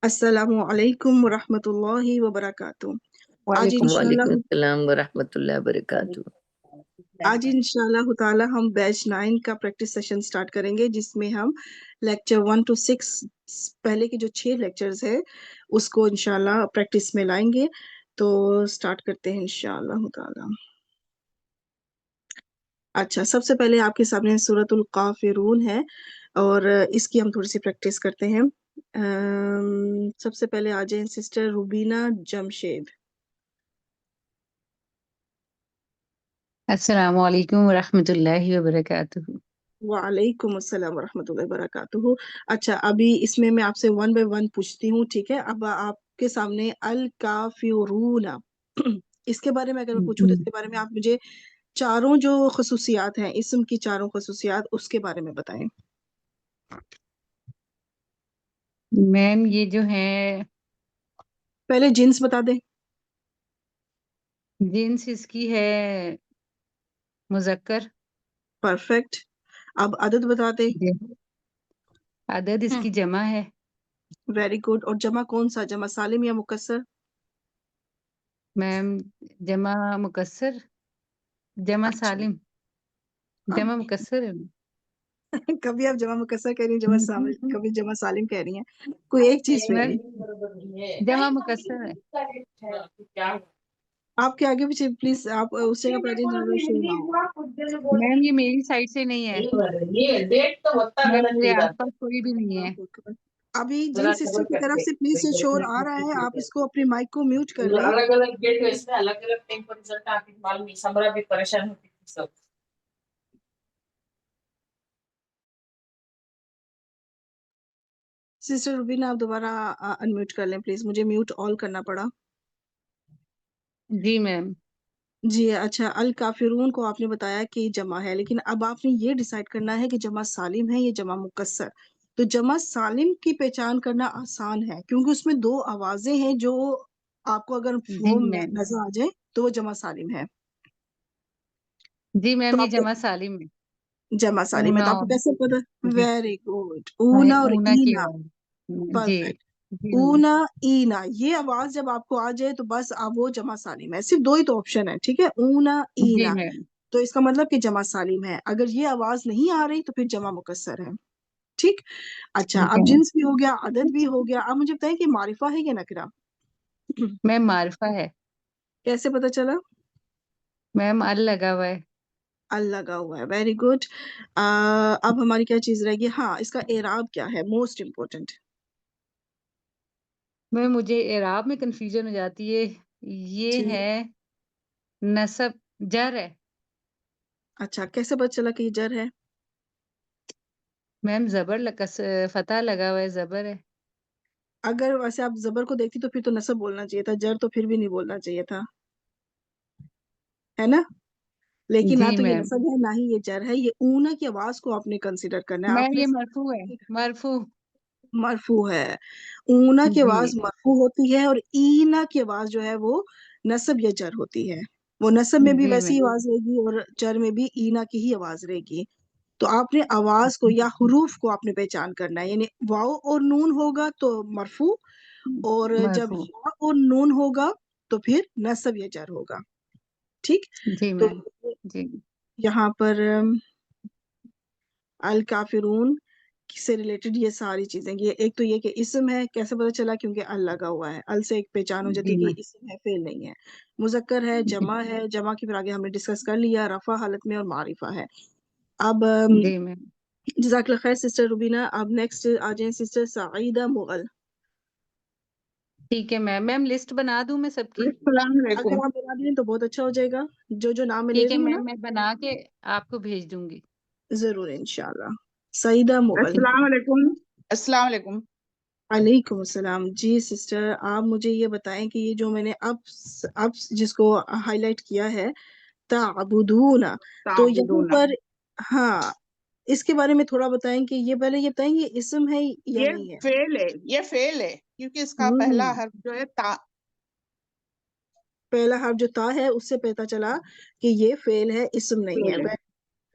अस्सलामु अलैकुम वरहमतुल्लाहि वबरकातुह। वालेकुम वालेकुम अस्सलाम व रहमतुल्लाहि व बरकातुहू। आज इंशाल्लाह ताला हम बैच 9 का प्रैक्टिस सेशन स्टार्ट करेंगे, जिसमें हम लेक्चर 1 to 6 पहले के जो 6 लेक्चर्स है उसको इंशाल्लाह प्रैक्टिस में लाएंगे। तो स्टार्ट करते हैं इंशाल्लाह ताला। अच्छा, सबसे पहले आपके सामने सूरतुल काफिरून है और इसकी हम थोड़ी सी प्रैक्टिस करते हैं। सबसे पहले आ जाए सिस्टर रुबीना जमशेद। अस्सलामु अलैकुम रहमतुल्लाहि व बरकातुहू। वालेकुम अस्सलाम वरहमतुल्लाहि वबरकातुहू। अच्छा, अभी इसमें मैं आपसे वन बाय वन पूछती हूँ, ठीक है? अब आपके सामने अल काफिरून इसके बारे में अगर मैं पूछूं तो इसके बारे में आप मुझे चारों जो खसूसियात हैं, इस्म की चारों खसूसियात, उसके बारे में बताएं। मैम ये जो है पहले जिन्स बता दें। जिन्स इसकी है मुज़क्कर। परफेक्ट। अब अदद बता दें। अदद इसकी जमा है। Very good. और जमा कौन सा, जमा सालिम या मुकस्सर? मैम जमा मुकस्सर, जमा अच्छा, सालिम, अब जमा मुकस्सर है। कभी आप जमा मुकस्सर कह रही हैं, जमा सालिम, कभी जमा सालिम कह रही हैं। कोई एक चीज पे मैम जमा मुकस्सर है। आपके आगे पीछे प्लीज आप उस जगह पर आ जाएं जहाँ पर शोर ना हो। मैम ये मेरी साइड से नहीं है। मैम मेरे आसपास कोई भी नहीं है। अभी जिन सिस्टर की तरफ से प्लीज ये शोर आ रहा है, आप इसको अपने माइक को म्यूट कर लें। अलग अलग गेट है, इसमें अलग अलग टेम्परेचर का आके मालूम नहीं, समरा भी परेशान होती थी सब। सिस्टर रुबीना, आप दोबारा अनम्यूट कर लें प्लीज, मुझे म्यूट ऑल करना पड़ा। जी मैम। जी अच्छा, अल काफिरून को आपने बताया कि जमा है, लेकिन अब आपने ये डिसाइड करना है कि जमा सालिम है या जमा मुकस्सर। तो जमा सालिम की पहचान करना आसान है, क्योंकि उसमें दो आवाजें हैं जो आपको अगर जी वो मैम। नजर आ जाए तो वो जमा सालिम है। जी तो मैम ये आप जमा सालिम है। जमा सालिम है, ऊना तो आपको और कैसे पता? जी वेरी गुड। ऊना और ऊना की ईना। आवाज। जी परफेक्ट। जी मैम। ऊना ईना, ये आवाज जब आपको आ जाए तो बस आप वो जमा सालिम है। सिर्फ दो ही तो ऑप्शन है, ठीक है? ऊना जी ईना, मैम। तो इसका मतलब कि जमा सालिम है। अगर ये आवाज नहीं आ रही तो फिर जमा मुकस्सर है। ठीक। अच्छा, ठीक अब है जिन्स भी हो गया, अदद भी हो गया। अब मुझे बताएं कि मारिफा है या नकरा? मैम मारिफा है। कैसे पता चला? मैम अल लगा हुआ है। अल लगा हुआ है। Very good. अब हमारी क्या चीज रहेगी? हाँ, इसका एराब क्या है, मोस्ट इम्पोर्टेंट। मैम मुझे एराब में कंफ्यूजन हो जाती है। ये जी। है नसब, जर है। अच्छा, कैसे पता चला कि ये जर है? मैम जबर फतह लगा हुआ है, जबर है। अगर वैसे आप जबर को देखती तो फिर तो नसब बोलना चाहिए था, जर तो फिर भी नहीं बोलना चाहिए था, है ना? लेकिन ना जी तो ये मैम। नसब है ना ही ये जर है, ये ऊना की आवाज को आपने कंसिडर करना है। मैम आपने ये मरफू है, मरफू। मरफू है। ऊना की आवाज जी मरफू होती है और ईना की आवाज जो है वो नसब या जर होती है। वो नसब में भी जी वैसी ही मैम। आवाज रहेगी और जर में भी ईना की ही आवाज रहेगी। तो आपने आवाज को या हुरूफ को आपने पहचान करना है, यानी वाव और नून होगा तो मरफू, और जब मरफू। या और नून होगा तो फिर नसब या जर होगा। ठीक। जी तो मैम। जी यहाँ पर अल काफिरून से रिलेटेड ये सारी चीजें, ये एक तो ये कि इस्म है, कैसे पता चला? क्योंकि अल लगा हुआ है। अल से एक पहचान हो जाती जी है कि मैम। इस्म है, फेल नहीं है। मुजक्कर है, जी जमा है, जमा की फिर आगे हमने डिस्कस कर लिया, रफा हालत में और मारिफा है। अब जी मैम। जज़ाकल्लाह खैर सिस्टर रुबीना। अब नेक्स्ट आ जाए सिस्टर साइदा मुगल। ठीक है मैम। मैम लिस्ट बना दूं मैं सबकी? अस्सलाम वालेकुम। अगर आप बता दें तो बहुत अच्छा हो जाएगा, जो जो नाम मैं ले ठीक रही है हूँ ना। मैम, मैं बना के आपको भेज दूंगी। जरूर इंशाल्लाह। सईदा मुगल। अस्सलाम वालेकुम। अस्सलाम वालेकुम। वालेकुम अस्सलाम। जी सिस्टर, आप मुझे ये बताएं कि ये जो मैंने अब जिसको हाईलाइट किया है, ताबुदूना, तो यहाँ ताबुदूना, पर, हाँ, इसके बारे में थोड़ा बताएं कि ये पहले ये बताएं ये इस्म है या ये नहीं है? फेल है, ये फेल है क्योंकि इसका पहला हम्म। हर्फ जो है ता। पहला हर्फ जो ता है उससे पता चला कि ये फेल है, इस्म नहीं है। फेल है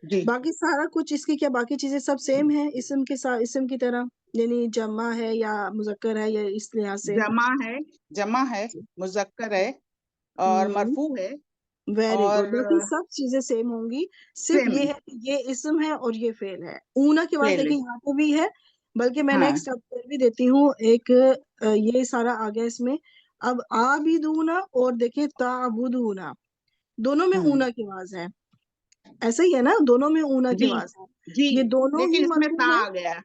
जी। बाकी सारा कुछ इसकी क्या, बाकी चीजें सब सेम है इस्म के साथ, इस्म की तरह। यानी जमा है या मुजक्कर है या इस लिहाज से? जमा है, मुजक्कर है और मरफू है वेरी और गुड। देखिए सब चीजें सेम होंगी, सिर्फ सेम ये है कि ये इसम है और ये फेल है। ऊना के बाद फेल देखिए है। यहाँ पे भी है, बल्कि मैं हाँ नेक्स्ट अब कर भी देती हूँ एक। ये सारा आ गया इसमें। अब आबिदूना और देखिए ताबुदूना, दोनों में ऊना की आवाज है। ऐसा ही है ना, दोनों में ऊना की जी आवाज है। जी, ये दोनों ही लेकिन इसमें ता मरफू है। आ गया,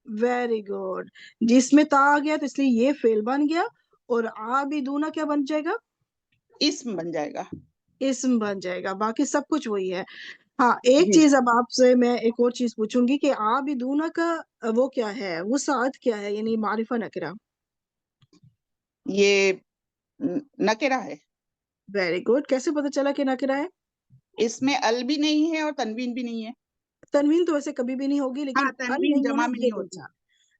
वेरी गुड। जिसमें ता आ गया तो इसलिए ये फेल बन गया, और आबिदूना क्या बन जाएगा? इस्म बन जाएगा। इसम बन जाएगा। बाकी सब कुछ वही है। हाँ, एक जी, चीज अब आपसे मैं एक और चीज पूछूंगी कि आबिदूना का वो क्या है, वो साथ क्या है, यानी मारिफा नकरा? ये नकेरा है। Very good. कैसे पता चला कि नकरा है? इसमें अल भी नहीं है और तनवीन भी नहीं है। तनवीन तो वैसे कभी भी नहीं होगी, हाँ, लेकिन अल तनवीन नहीं है जमा ना, में ये नहीं होती। पूछा।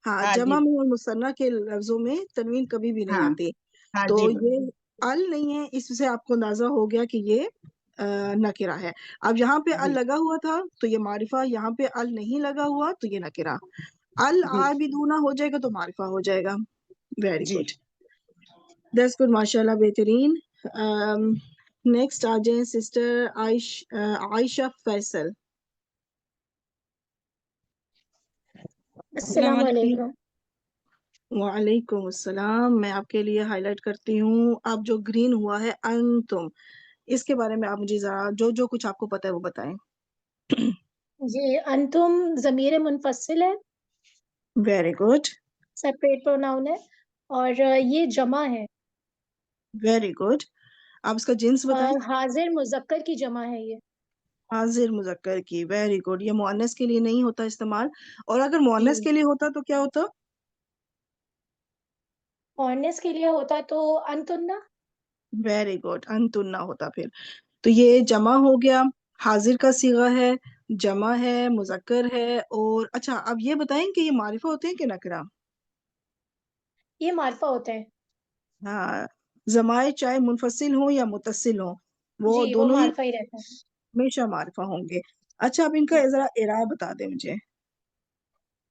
हाँ, हाँ जी, जमा में और मुसन्ना के लफ्जों में तनवीन कभी भी नहीं हाँ आती। हाँ तो जी, ये अल नहीं है, इससे आपको अंदाजा हो गया कि ये नकिरा है। अब यहाँ पे अल जी लगा हुआ था तो ये मारिफा, यहाँ पे अल नहीं लगा हुआ तो ये नकिरा। अल जी आबिदूना हो जाएगा तो मारिफा हो जाएगा। वेरी जी। गुड, दैट्स गुड, माशाल्लाह, बेहतरीन। नेक्स्ट आ जाए सिस्टर आयशा फैसल। अस्सलाम वालेकुम। वालेकुम अस्सलाम। मैं आपके लिए हाईलाइट करती हूँ। अब जो ग्रीन हुआ है अंतुम, इसके बारे में आप मुझे जरा जो जो कुछ आपको पता है वो बताएं। जी, अंतुम ज़मीर मुनफसिल है, वेरी गुड, सेपरेट प्रोनाउन है और ये जमा है वेरी गुड। आप इसका जिन्स बताएं। और हाजिर मुज़क्कर की जमा है ये। हाजिर मुजक्कर की, वेरी गुड। ये मुअन्नस के लिए नहीं होता इस्तेमाल, और अगर मुअन्नस जी, के लिए होता तो क्या होता? ऑनेस के लिए होता तो अंतुन्ना। वेरी गुड, अंतुन्ना होता फिर। तो ये जमा हो गया, हाजिर का सीगा है, जमा है, मुजक्कर है। और अच्छा, अब ये बताएं कि ये मारिफा होते हैं कि नकरा? ये मार्फा होते हैं। हाँ, जमाए चाहे मुनफसिल हो या मुत्तसिल हो, वो जी, वो दोनों ही मार्फा ही रहता है। हमेशा मारिफा होंगे। अच्छा, अब इनका जरा इराब बता दें मुझे।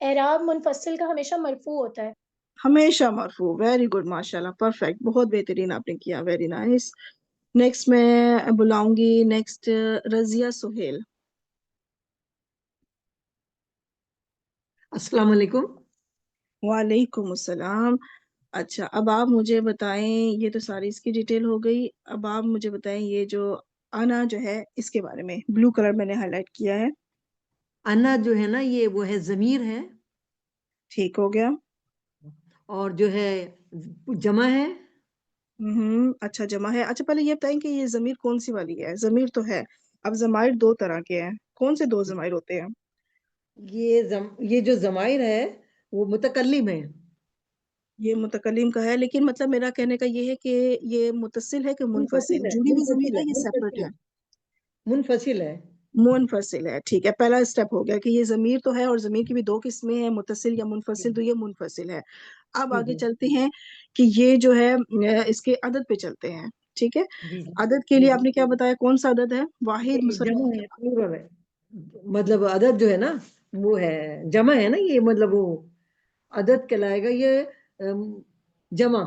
एराब मुनफसिल का हमेशा मरफू होता है। हमेशा मरफू, वेरी गुड, माशाल्लाह, परफेक्ट, बहुत बेहतरीन आपने किया, वेरी नाइस। नेक्स्ट मैं बुलाऊंगी नेक्स्ट रजिया सुहेल। अस्सलाम वालेकुम। वालेकुम अस्सलाम। अच्छा, अब आप मुझे बताएं, ये तो सारी इसकी डिटेल हो गई। अब आप मुझे बताएं ये जो अना जो है इसके बारे में, ब्लू कलर मैंने हाईलाइट किया है। अना जो है ना, ये वो है जमीर है ठीक हो गया। और जो है जमा है। अच्छा, जमा है। अच्छा, पहले ये बताएं कि ये जमीर कौन सी वाली है? जमीर तो है, अब जमाइर दो तरह के हैं, कौन से दो जमाइर होते हैं? ये जो जमाइर है वो मुतकल्लिम है। ये मुतकल्लिम का है, लेकिन मतलब मेरा कहने का ये है कि ये मुतसिल है कि मुनफसिल? मुनफसिल है, जुड़ी हुई जमीर मुनफसिल है, है, ये सेपरेट मुनफसिल है? है, मुनफसिल है। मुनफसिल है, ठीक है। पहला स्टेप हो गया कि ये जमीर तो है, और जमीर की भी दो किस्में हैं, मुतसिल या मुनफसिल, तो ये मुनफसिल है। अब जी आगे जी चलते हैं कि ये जो है इसके अदद पे चलते हैं, ठीक है। जी जी अदद के लिए आपने क्या बताया, कौन सा अदद है? वाहिद, ये मुसन्ना? जमा है, प्लूरल है। मतलब अदद जो है ना, वो है जमा है ना, ये मतलब वो अदद कहलाएगा ये। जमा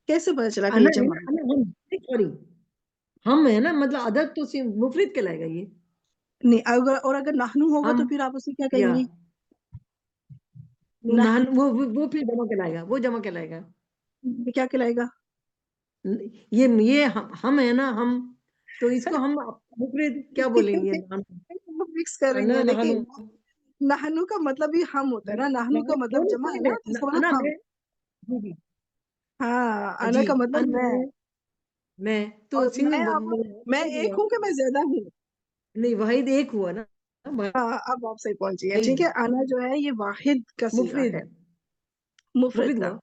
कैसे पता चला कि ये अना है जमा ना, है? अना हम, सॉरी, हम है ना, मतलब अदद तो सिर्फ मुफरिद कहलाएगा ये। नहीं, अगर और अगर नाहनु होगा तो हम फिर आप उसे क्या या कहेंगी? वो नाहनु नान वो फिर जमा कहलाएगा, वो जमा कहलाएगा। क्या कहलाएगा? ये हम है ना, हम, तो इसको हम मुफरिद क्या बोलेंगे? मिक्स कर रही अना हैं, देखिए नहनु। नाहनु का मतलब ही हम होता है ना, नाहनु का मतलब दोनों जमा है सेम ना, है, तो इसका मतलब अना हम। मैं, जी जी हाँ, आना जी, का मतलब अन मैं। मैं तो और मैं सिंगल अब, मैं वाहिद एक हुआ। हूँ कि मैं ज्यादा हूँ? नहीं, वाहिद एक हुआ ना, हाँ, अब आप सही पहुंची ठीक वाहिद है। आना जो है ये वाहिद का सीगा मुफरिद, है, मुफरद मुफरिद का। हुआ।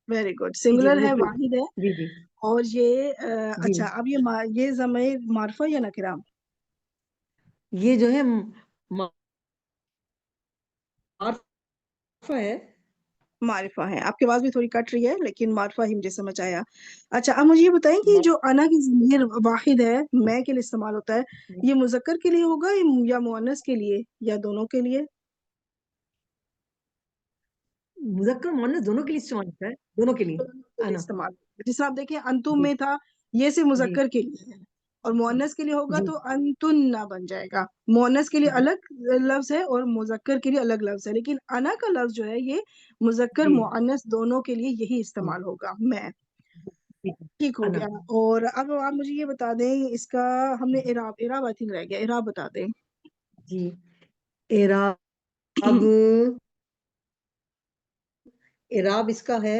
वेरी गुड, जी जी, सिंगुलर है, मुफरिद। वाहिद है। जी जी और ये जी। अच्छा, अब ये ज़मीर मार्फा या नकिरा? ये जो है मार्फा है। मारिफा है। आपकी आवाज भी थोड़ी कट रही है, लेकिन मारिफा ही मुझे समझ आया। अच्छा, अब मुझे ये बताएं कि जो अना की ज़मीर वाहिद है, मैं के लिए इस्तेमाल होता है, ये मुज़क्कर के लिए होगा या मुअन्नस के लिए, या दोनों के लिए? मुज़क्कर मुअन्नस दोनों के लिए इस्तेमाल होता है, दोनों के लिए अना। इस्तेमाल, जिसमें आप देखिए अंतुम जी में था, ये सिर्फ जी मुजक्कर के लिए है, और मुअन्नस के लिए होगा जी तो अंतुन्ना बन जाएगा। मुअन्नस के लिए जी अलग लफ्ज है और मुजक्कर के लिए अलग लफ्ज है, लेकिन अना का लफ्ज जो है ये मुजक्कर जी मुअन्नस दोनों के लिए यही जी इस्तेमाल होगा। मैं जी, ठीक हो अना। गया। और अब आप मुझे ये बता दें इसका, हमने इराब इराब आई थिंक रह गया, इराब बता दें। जी, एराब एराब इसका है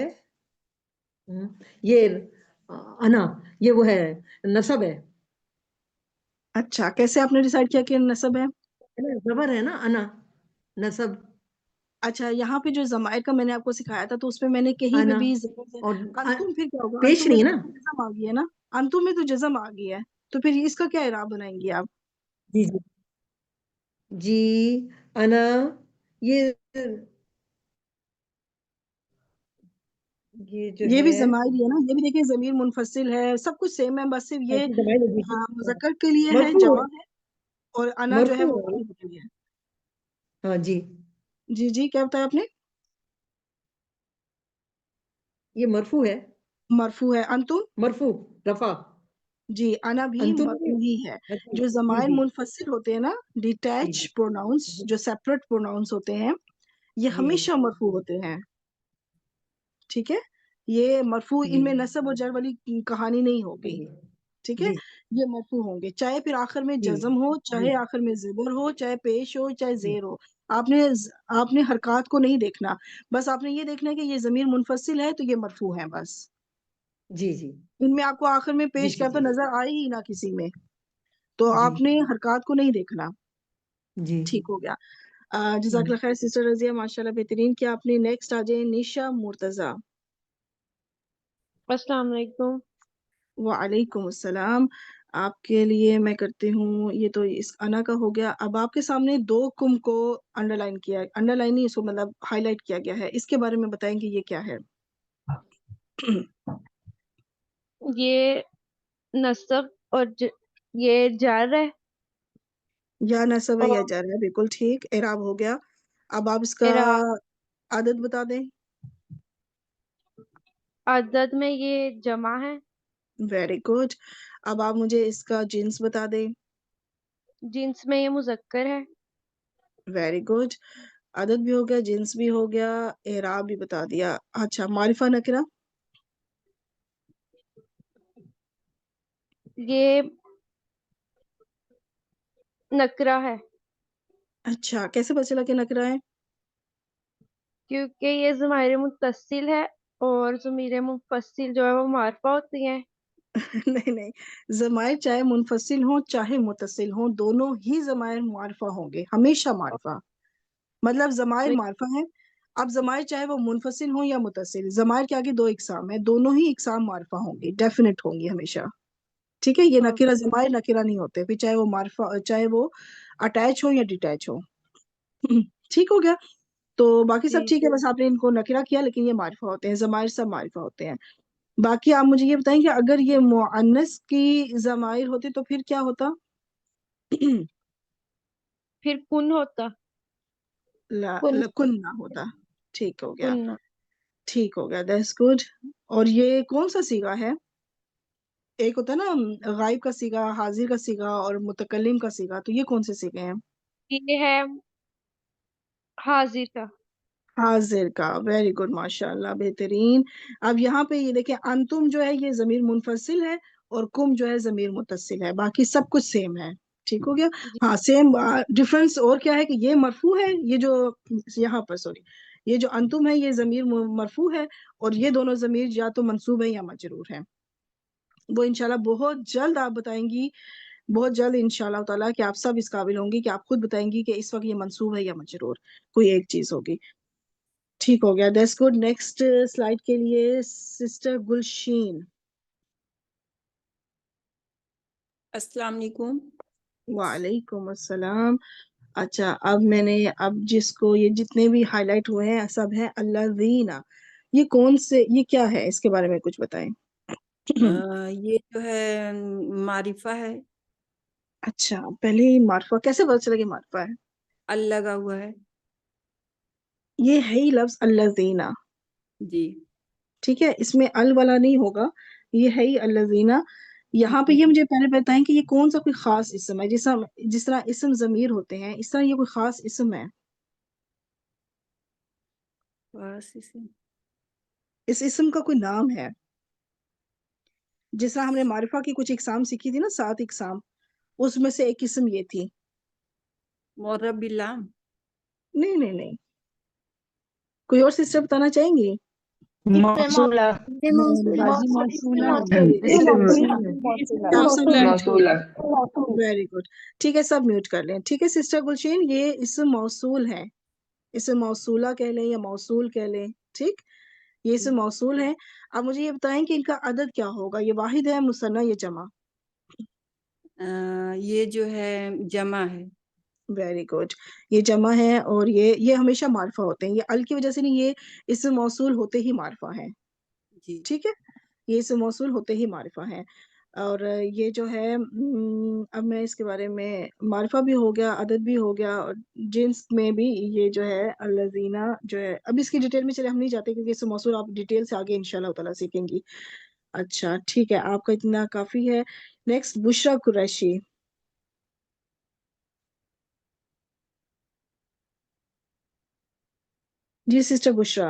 ये अना, ये वो है, नसब है अच्छा, कैसे आपने डिसाइड किया कि नसब है? ना, जबर है ना अना, नसब अच्छा, यहाँ पे जो जमायर का मैंने आपको सिखाया था तो उसमें मैंने कहीं पे अना। भी और अंतुम फिर क्या होगा? पेश अंतुम में नहीं तो है ना। जज़म आ गई है ना, अंतुम में तो जज़म आ गई है, तो फिर इसका क्या इराब बनाएंगी आप? जी जी जी, अना, ये ये जो ये है भी जमायर ही है ना, ये भी देखिए जमीर मुनफसिल है, सब कुछ सेम है, बस सिर्फ ये ऐसी जमाई होगी जी। मुजक्कर के लिए है, मरफू जमा है, और अना जो है मरफू वो है, मुअन्नस के लिए है। हाँ जी, जी जी, क्या बताया आपने? ये मरफू है, मरफू है। अंतुम? मरफू, रफा। जी, अना भी अंतुम में मरफू ही है। अच्छा, जो जी जमायर जी मुनफसिल होते हैं ना, जी डिटैच प्रोनाउंस, जी जो सेपरेट प्रोनाउंस होते हैं, ये जी हमेशा मरफू होते हैं। ठीक है, ये मरफू, जी इनमें नस्ब और जर वाली कहानी नहीं होगी। जी ठीक है, जी ये मरफू होंगे, चाहे फिर आखिर में जी जज्म हो, जी चाहे आखिर में ज़बर हो, चाहे पेश हो, चाहे जी जेर हो। आपने आपने हरकत को नहीं देखना, बस आपने ये देखना है कि ये जमीर मुनफसिल है तो ये मरफू है बस। जी जी इनमें आपको आखिर में जी पेश जी क्या तो नजर आए ही ना किसी में, तो जी आपने हरकत को नहीं देखना। जी ठीक हो गया। हम्म, जज़ाकल्लाह खैर सिस्टर रजिया, माशाल्लाह बेहतरीन। क्या आपने नेक्स्ट आ जाए निशा मुर्तजा। अस्सलाम वालेकुम। वालेकुम अस्सलाम। आपके लिए मैं करती हूँ, ये तो इस अना का हो गया। अब आपके सामने दो कुम को अंडरलाइन किया, अंडरलाइन नहीं, इसको मतलब हाईलाइट किया गया है, इसके बारे में बताएंगे ये क्या है? ये नसब और ये जार है। या नसब है या और जर है, बिल्कुल ठीक, एराब हो गया। अब आप इसका इरा आदत बता दें। अदद में ये जमा है। Very good. अब आप मुझे इसका जिन्स बता दें। जिन्स में ये मुजक्कर है। Very good. आदत भी हो गया, जिन्स भी हो गया, एराब भी बता दिया। अच्छा, मारिफा नकरा। ये नकरा है, अच्छा, कैसे पता चला कि नकरा है? क्योंकि ये ज़माइर मुत्तसिल है और ज़मीर मुफस्सिल जो है वो मारफा होती हैं। नहीं नहीं, जमायर चाहे मुनफसिल हो चाहे मुतसिल हो, दोनों ही जमायर मारफा होंगे, हमेशा मारफा। मतलब जमायर मारफा है। अब जमायर चाहे वो मुनफसिल हो या मुतसिल, जमायर के आगे दो इकसाम है, दोनों ही इकसाम मारफा होंगी, डेफिनेट होंगी हमेशा। ठीक है, ये हाँ, नकीरा जमायर नकीरा नहीं होते, फिर चाहे वो मारफा, चाहे वो अटैच हो या डिटैच हो। ठीक हो गया। तो बाकी सब जी। ठीक है, बस आपने इनको नकीरा किया, लेकिन ये मारिफा होते हैं, जमायर सब मारिफा होते हैं। बाकी आप मुझे ये बताएं कि अगर ये मुअन्नस की जमाइर होती तो फिर क्या होता? फिर कुन होता। कुन कुन्ना होता। ठीक हो गया, कुन्ना। ठीक हो गया, दैट्स गुड। और ये कौन सा सीगा है? एक होता है ना गायब का सीगा, हाजिर का सीगा और मुतकल्लिम का सीगा, तो ये कौन से सीगे हैं? ये है हाजिर का। हाजिर का, वेरी गुड, माशाल्लाह बेहतरीन। अब यहाँ पे ये देखिए, अंतुम जो है ये जमीर मुनफसिल है, और कुम जो है जमीर मुत्तसिल है, बाकी सब कुछ सेम है। ठीक हो गया। जी हाँ, सेम। डिफरेंस और क्या है कि ये मरफू है, ये जो यहाँ पर, सॉरी, ये जो अंतुम है ये जमीर मरफू है, और ये दोनों जमीर या तो मंसूब है या मजरूर है। वो इंशाल्लाह बहुत जल्द आप बताएंगी, बहुत जल्द इंशाल्लाह ताला, कि आप सब इस काबिल होंगी कि आप खुद बताएंगी कि इस वक्त ये मंसूब है या मजरूर, कोई एक चीज होगी। ठीक हो गया, दैट्स गुड। नेक्स्ट स्लाइड के लिए सिस्टर गुलशीन। अस्सलाम वालेकुम। वालेकुम अस्सलाम। अच्छा, अब मैंने, अब जिसको ये जितने भी हाईलाइट हुए हैं सब है अल्लाज़ीना। ये कौन से, ये क्या है, इसके बारे में कुछ बताएं। ये जो है मारिफा है। अच्छा, पहले ही मार्फा, कैसे पता चला कि मार्फा है? अल लगा हुआ है। ये है ही लफ्ज अल्लज़ीना, जी। ठीक है, इसमें अल वाला नहीं होगा, ये है ही अल्लज़ीना। यहाँ पे ये मुझे पहले बताएं कि ये कौन सा कोई खास इस्म है, जिस तरह इस्म ज़मीर होते हैं इस तरह ये कोई खास इस्म है। बस इसे इस इस्म का कोई नाम है, जिस तरह हमने मारिफा की कुछ इकसाम सीखी थी ना, 7 इकसाम, उसमें से एक किस्म ये थी। मोरब बिल्ला। नहीं नहीं नहीं, कोई और सिस्टर बताना चाहेंगी? मौसूला बाजी मौसूला है, इसम इसम मौसूल मौसूल है। आप सब म्यूट मौसूला। वेरी गुड, ठीक है, सब म्यूट कर लें। ठीक है सिस्टर गुलशीन, ये इस्म मौसूल है, इसे मौसूला कह लें या मौसूल कह लें, ठीक, ये इस्म मौसूल है। अब मुझे ये बताएं कि इनका अदद क्या होगा, ये वाहिद है, मुसन्ना, ये जमा? ये जो है जमा है। वेरी गुड, ये जमा है, और ये हमेशा मारफा होते हैं, ये अल की वजह से नहीं, ये इस्म मौसूल होते ही मारफा है, जी। ठीक है, ये इस्म मौसूल होते ही मारिफा है। और ये जो है अब मैं इसके बारे में, मारिफा भी हो गया, अदद भी हो गया, और जिन्स में भी ये जो है अल्लज़ीना जो है, अब इसकी डिटेल में चले हम नहीं जाते, क्योंकि इस्म मौसूल आप डिटेल से आगे इंशाल्लाह ताला सीखेंगी। अच्छा ठीक है, आपका इतना काफी है। नेक्स्ट बुशरा कुरैशी। जी सिस्टर बुशरा।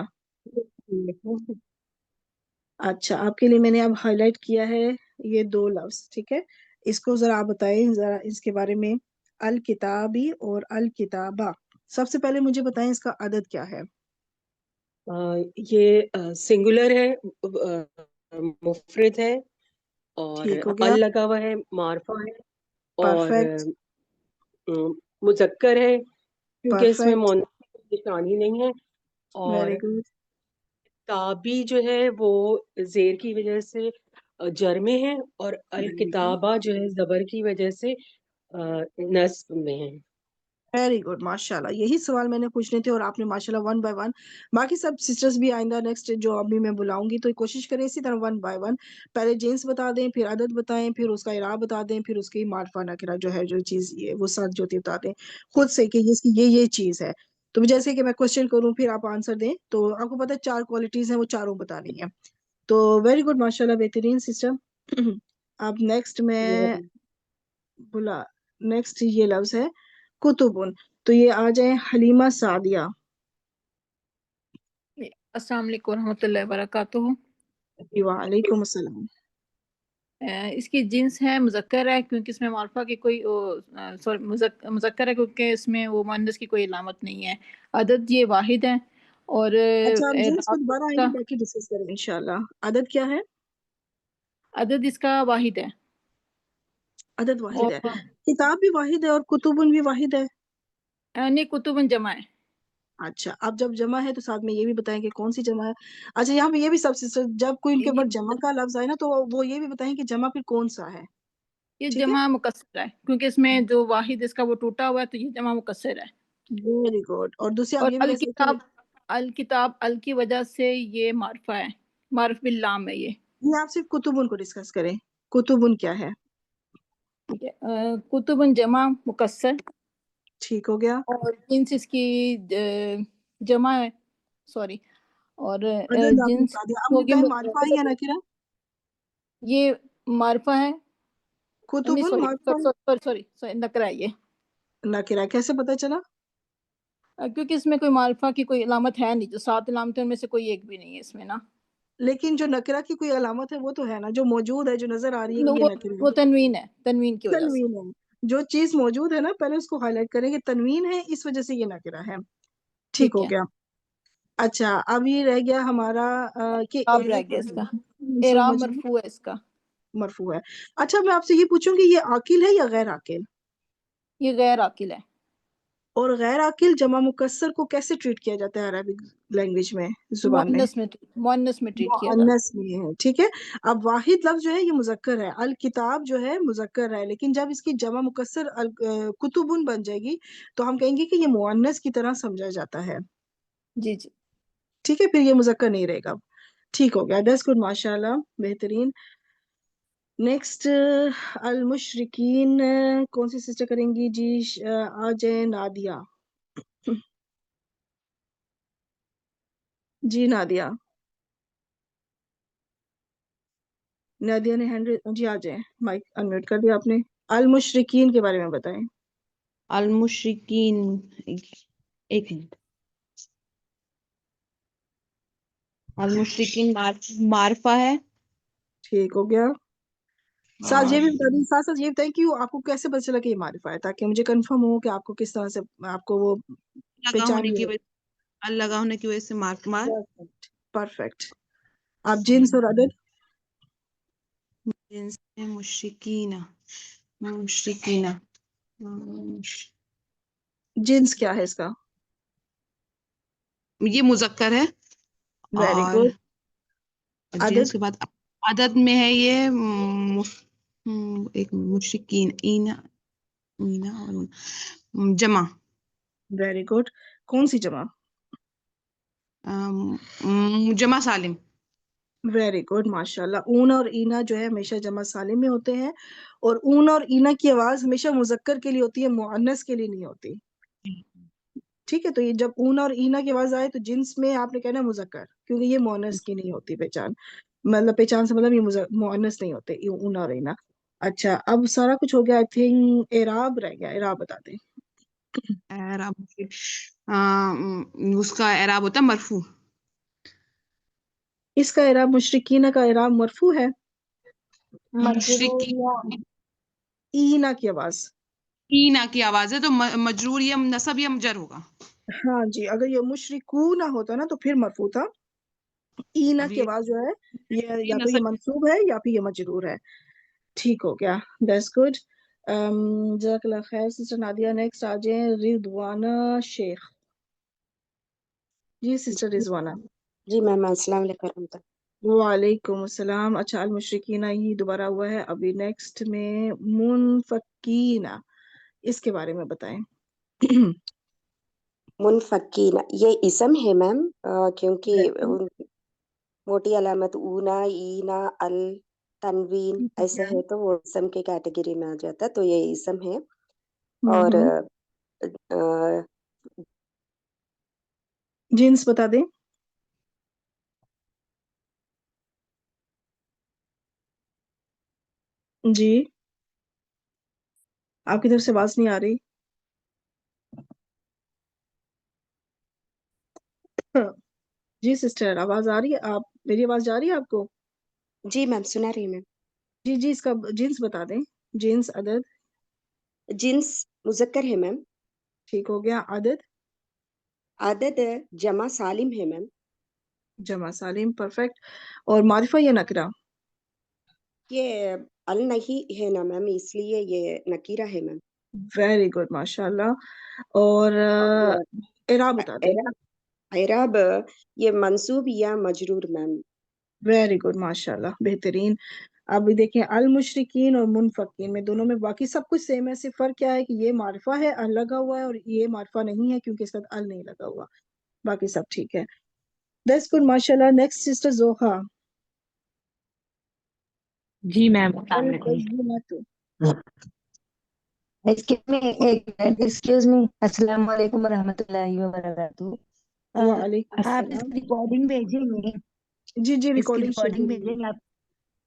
अच्छा, आपके लिए मैंने अब हाईलाइट किया है ये 2 लफ्ज, ठीक है, इसको जरा आप बताएं जरा इसके बारे में, अल किताबी और अल किताबा। सबसे पहले मुझे बताएं इसका अदद क्या है। ये सिंगुलर है, मुफरद है, और ठीक हो अल गया, लगा हुआ है, मार्फा है, और परफेक्ट, मुजक्कर है क्योंकि इसमें परफेक्ट, मौन की निशानी नहीं है, वेरी और गुड, ताबी जो है वो जेर की वजह से जर में है, और अल वेरी गुड, किताबा जो है जबर की वजह से नस्ब में है। वेरी गुड, माशाल्लाह, यही सवाल मैंने पूछने थे और आपने माशाल्लाह 1 बाय 1। बाकी सब सिस्टर्स भी आइंदा नेक्स्ट जो अभी मैं बुलाऊंगी तो कोशिश करें इसी तरह 1 बाय 1, पहले जेंस बता दें, फिर अदद बताएं, फिर उसका इराब बता दें, फिर उसकी मार्फा नकिरा जो है, जो चीज ये वो साथ जो बता दें खुद से कि ये इसकी ये चीज है। तो जैसे कि मैं क्वेश्चन करूं फिर आप आंसर दें, तो आपको पता है 4 क्वालिटीज हैं, वो चारों बतानी है। तो वेरी गुड, माशाल्लाह, बेहतरीन सिस्टम। अब नेक्स्ट मैं बुला, नेक्स्ट ये लफ्ज है कुतुबुन, तो ये आ जाए हलीमा सादिया। अस्सलाम वालेकुम रहमतुल्लाहि व बरकातुहू। वालेकुम अस्सलाम। इसकी जिन्स है, मुज़क्कर है क्योंकि इसमें मार्फा की कोई सॉरी मुज़क्कर है क्योंकि इसमें वो मुअन्नस की कोई अलामत नहीं है। अदद ये वाहिद है, और अच्छा, हम जिन्स पे दोबारा आएंगे, इसका बाकी डिस्कस करेंगे इंशाल्लाह। अदद क्या है? अदद इसका वाहिद है। अदद वाहिद है, और किताब भी वाहिद है और कुतुबुन भी वाहिद है। नहीं, कुतुबन जमा है। अच्छा, अब जब जमा है तो साथ में ये भी बताएं कि कौन सी जमा है। अच्छा, यहाँ पे ये भी सब सिस्टर, जब कोई उनके ये ऊपर जमा का लफ्ज आए ना तो वो ये भी बताएं कि जमा फिर कौन सा है, ये ठीक है। जमा मुकस्सर है क्योंकि इसमें जो वाहिद इसका वो टूटा हुआ है, तो ये जमा मुकस्सर है। वेरी गुड, और दूसरी आप और ये भी कह सकते हैं, अल किताब अल की वजह से ये मारफा है, मारफ बिल लाम है ये। ये आप सिर्फ कुतुबुन को डिस्कस करें, कुतुबुन क्या है, ठीक है, कुतुबन जमा मुकस्सर, ठीक हो गया। और जिन्स इसकी जमा है, सॉरी, और अदद आपने जिन्स बता दिया, अब होगी बताएं मारिफा है या नकिरा। ये मारफा है, नहीं कुतुबुन सॉरी मारिफा सॉरी सॉरी सॉरी सॉरी नकरा है ये। नकिरा कैसे पता चला? क्योंकि इसमें कोई मारफा की कोई अलामत है नहीं, जो 7 अलामतों में से कोई एक भी नहीं है इसमें ना। लेकिन जो नकिरा की कोई अलामत है वो तो है ना, जो मौजूद है, जो नजर आ रही है कि ये नकिरा है। वो तनवीन है, तनवीन की वजह से। तनवीन है, जो चीज मौजूद है ना पहले उसको हाईलाइट करेंगे, तनवीन है इस वजह से ये नकिरा है, ठीक ठीक हो है, गया। अच्छा, अब ये रह गया हमारा कि अब रह गया इसका मंसूब एराब मजरूर मरफू है इसका। मरफू है। अच्छा, मैं आपसे ये पूछूंगी, ये आकिल है या गैर आकिल? ये गैर आकिल है। और गैर आकिल जमा मुकस्सर को कैसे ट्रीट किया जाता है अरबिक लैंग्वेज में, जुबान में? मुअन्नस में ट्रीट किया जाता मुअन्नस में है, ठीक है। अब वाहिद लफ्ज जो है ये मुजक्कर है, अल किताब जो है मुजक्कर है, लेकिन जब इसकी जमा मुकस्सर कुतुबुन बन जाएगी तो हम कहेंगे कि ये मुअन्नस की तरह समझा जाता है, है। जी जी। ठीक है, फिर ये मुजक्कर नहीं रहेगा। ठीक हो गया, दैट्स गुड, माशाल्लाह, बेहतरीन। नेक्स्ट अल मुशरिकीन, कौन सी सिस्टर करेंगी जी? आ जाए नादिया। जी नादिया, नादिया ने हैंड जी आ जाए, माइक अनम्यूट कर दिया आपने। अल मुशरिकीन के बारे में बताएं। अल मुशरिकीन, एक मिनट। अल मुशरिकीन मारफा है। ठीक हो गया। साथ ये भी और बता दी, साथ साथ ये बताएं कि वो आपको कैसे पता चला कि ये मारिफा है, ताकि मुझे कंफर्म हो कि आपको किस तरह से आपको वो लगा पहचान होने भी की हो। वजह, अल लगा होने की वजह से मार परफेक्ट परफेक्ट। आप जिन्स और अदद। जिन्स में मुशरिकीना, मुशरिकीना, जिन्स क्या है इसका? ये मुजक्कर है। वेरी और गुड। जिन्स अदद। के बाद अदद में है ये एक मुशरिकीन, ईना, ईना और जमा। Very good. कौन सी जमा? जमा सालिम। वेरी गुड माशाल्लाह। ऊन और ईना जो है हमेशा जमा सालिम में होते हैं, और ऊन और ईना की आवाज हमेशा मुजक्कर के लिए होती है, मुअन्नस के लिए नहीं होती। ठीक है, तो ये जब ऊन और ईना की आवाज आए तो जिन्स में आपने कहना है मुजक्कर, क्योंकि ये मुअन्नस की नहीं होती पहचान। मतलब पहचान से मतलब ये मुअन्नस नहीं होते ये ऊन और ईना। अच्छा, अब सारा कुछ हो गया। आई थिंक एराब रह गया, एराब बता दें। एराब, उसका एराब होता है मरफू। इसका एराब, मुशरिकीना का एराब मरफू है। मजरूर या ईना की आवाज। ईना की आवाज है तो मजरूर या नसब या जर होगा। हाँ जी, अगर ये मुशरिकू ना होता ना तो फिर मरफू था। ईना अब की ये आवाज जो है, ये या तो ये नसब। मंसूब है या फिर ये मजरूर है। ठीक हो गया, दैट्स गुड। जज़ाकल्लाह खैर सिस्टर नादिया। नेक्स्ट आ जाए रिजवाना शेख। जी सिस्टर रिजवाना। जी मैम, अस्सलाम वालेकुम। वालेकुम अस्सलाम। अच्छा, अल मुशरिकीना ही दोबारा हुआ है अभी। नेक्स्ट में मुनफकीना, इसके बारे में बताएं। मुनफकीन ये इसम है मैम, क्योंकि वेरी मोटी अलामत ऊना, ईना, अल, तनवीन ऐसे गुड। है तो वो इसम के कैटेगरी में आ जाता है, तो ये इसम है। और हम्म। जीन्स बता दें। जी, आपकी तरफ से आवाज नहीं आ रही। जी सिस्टर, आवाज आ रही है? आप, मेरी आवाज जा रही है आपको? जी मैम, सुना रही मैम। जी जी, इसका जीन्स बता दें। जीन्स अदद। जिन्स मुजक्कर है मैम। ठीक हो गया। अदद। आदद जमा सालिम है मैम। जमा सालिम, परफेक्ट। और मारिफा या नकरा? ये अल नहीं है ना मैम, इसलिए ये नकीरा है मैम। वेरी गुड माशाल्लाह। और और एराब बता दें। एराब, एराब ये मंसूब या मजरूर मैम। वेरी गुड माशाल्लाह, बेहतरीन। अब देखें, अल मुशरिकीन और मुनफकीन में दोनों में बाकी सब कुछ सेम है, सिर्फ फर्क क्या है कि ये मारिफा है, अल लगा हुआ है, और ये मारिफा नहीं है क्योंकि इसका अल नहीं लगा हुआ। बाकी सब ठीक है। दैट्स गुड माशाल्लाह। नेक्स्ट सिस्टर जोहा। जी मैम, अस्सलाम अल वालेकुम। बय्यिनतु। एक्सक्यूज मी, अस्सलाम वालेकुम रहमतुल्लाहि व बरकातुहू। वालेकुम आप सलाम। इसकी रिकॉर्डिंग भेजेंगे? जी जी, इसकी रिकॉर्डिंग शेयर हो रिकॉर्डिंग रही है। भेजेंगे आप?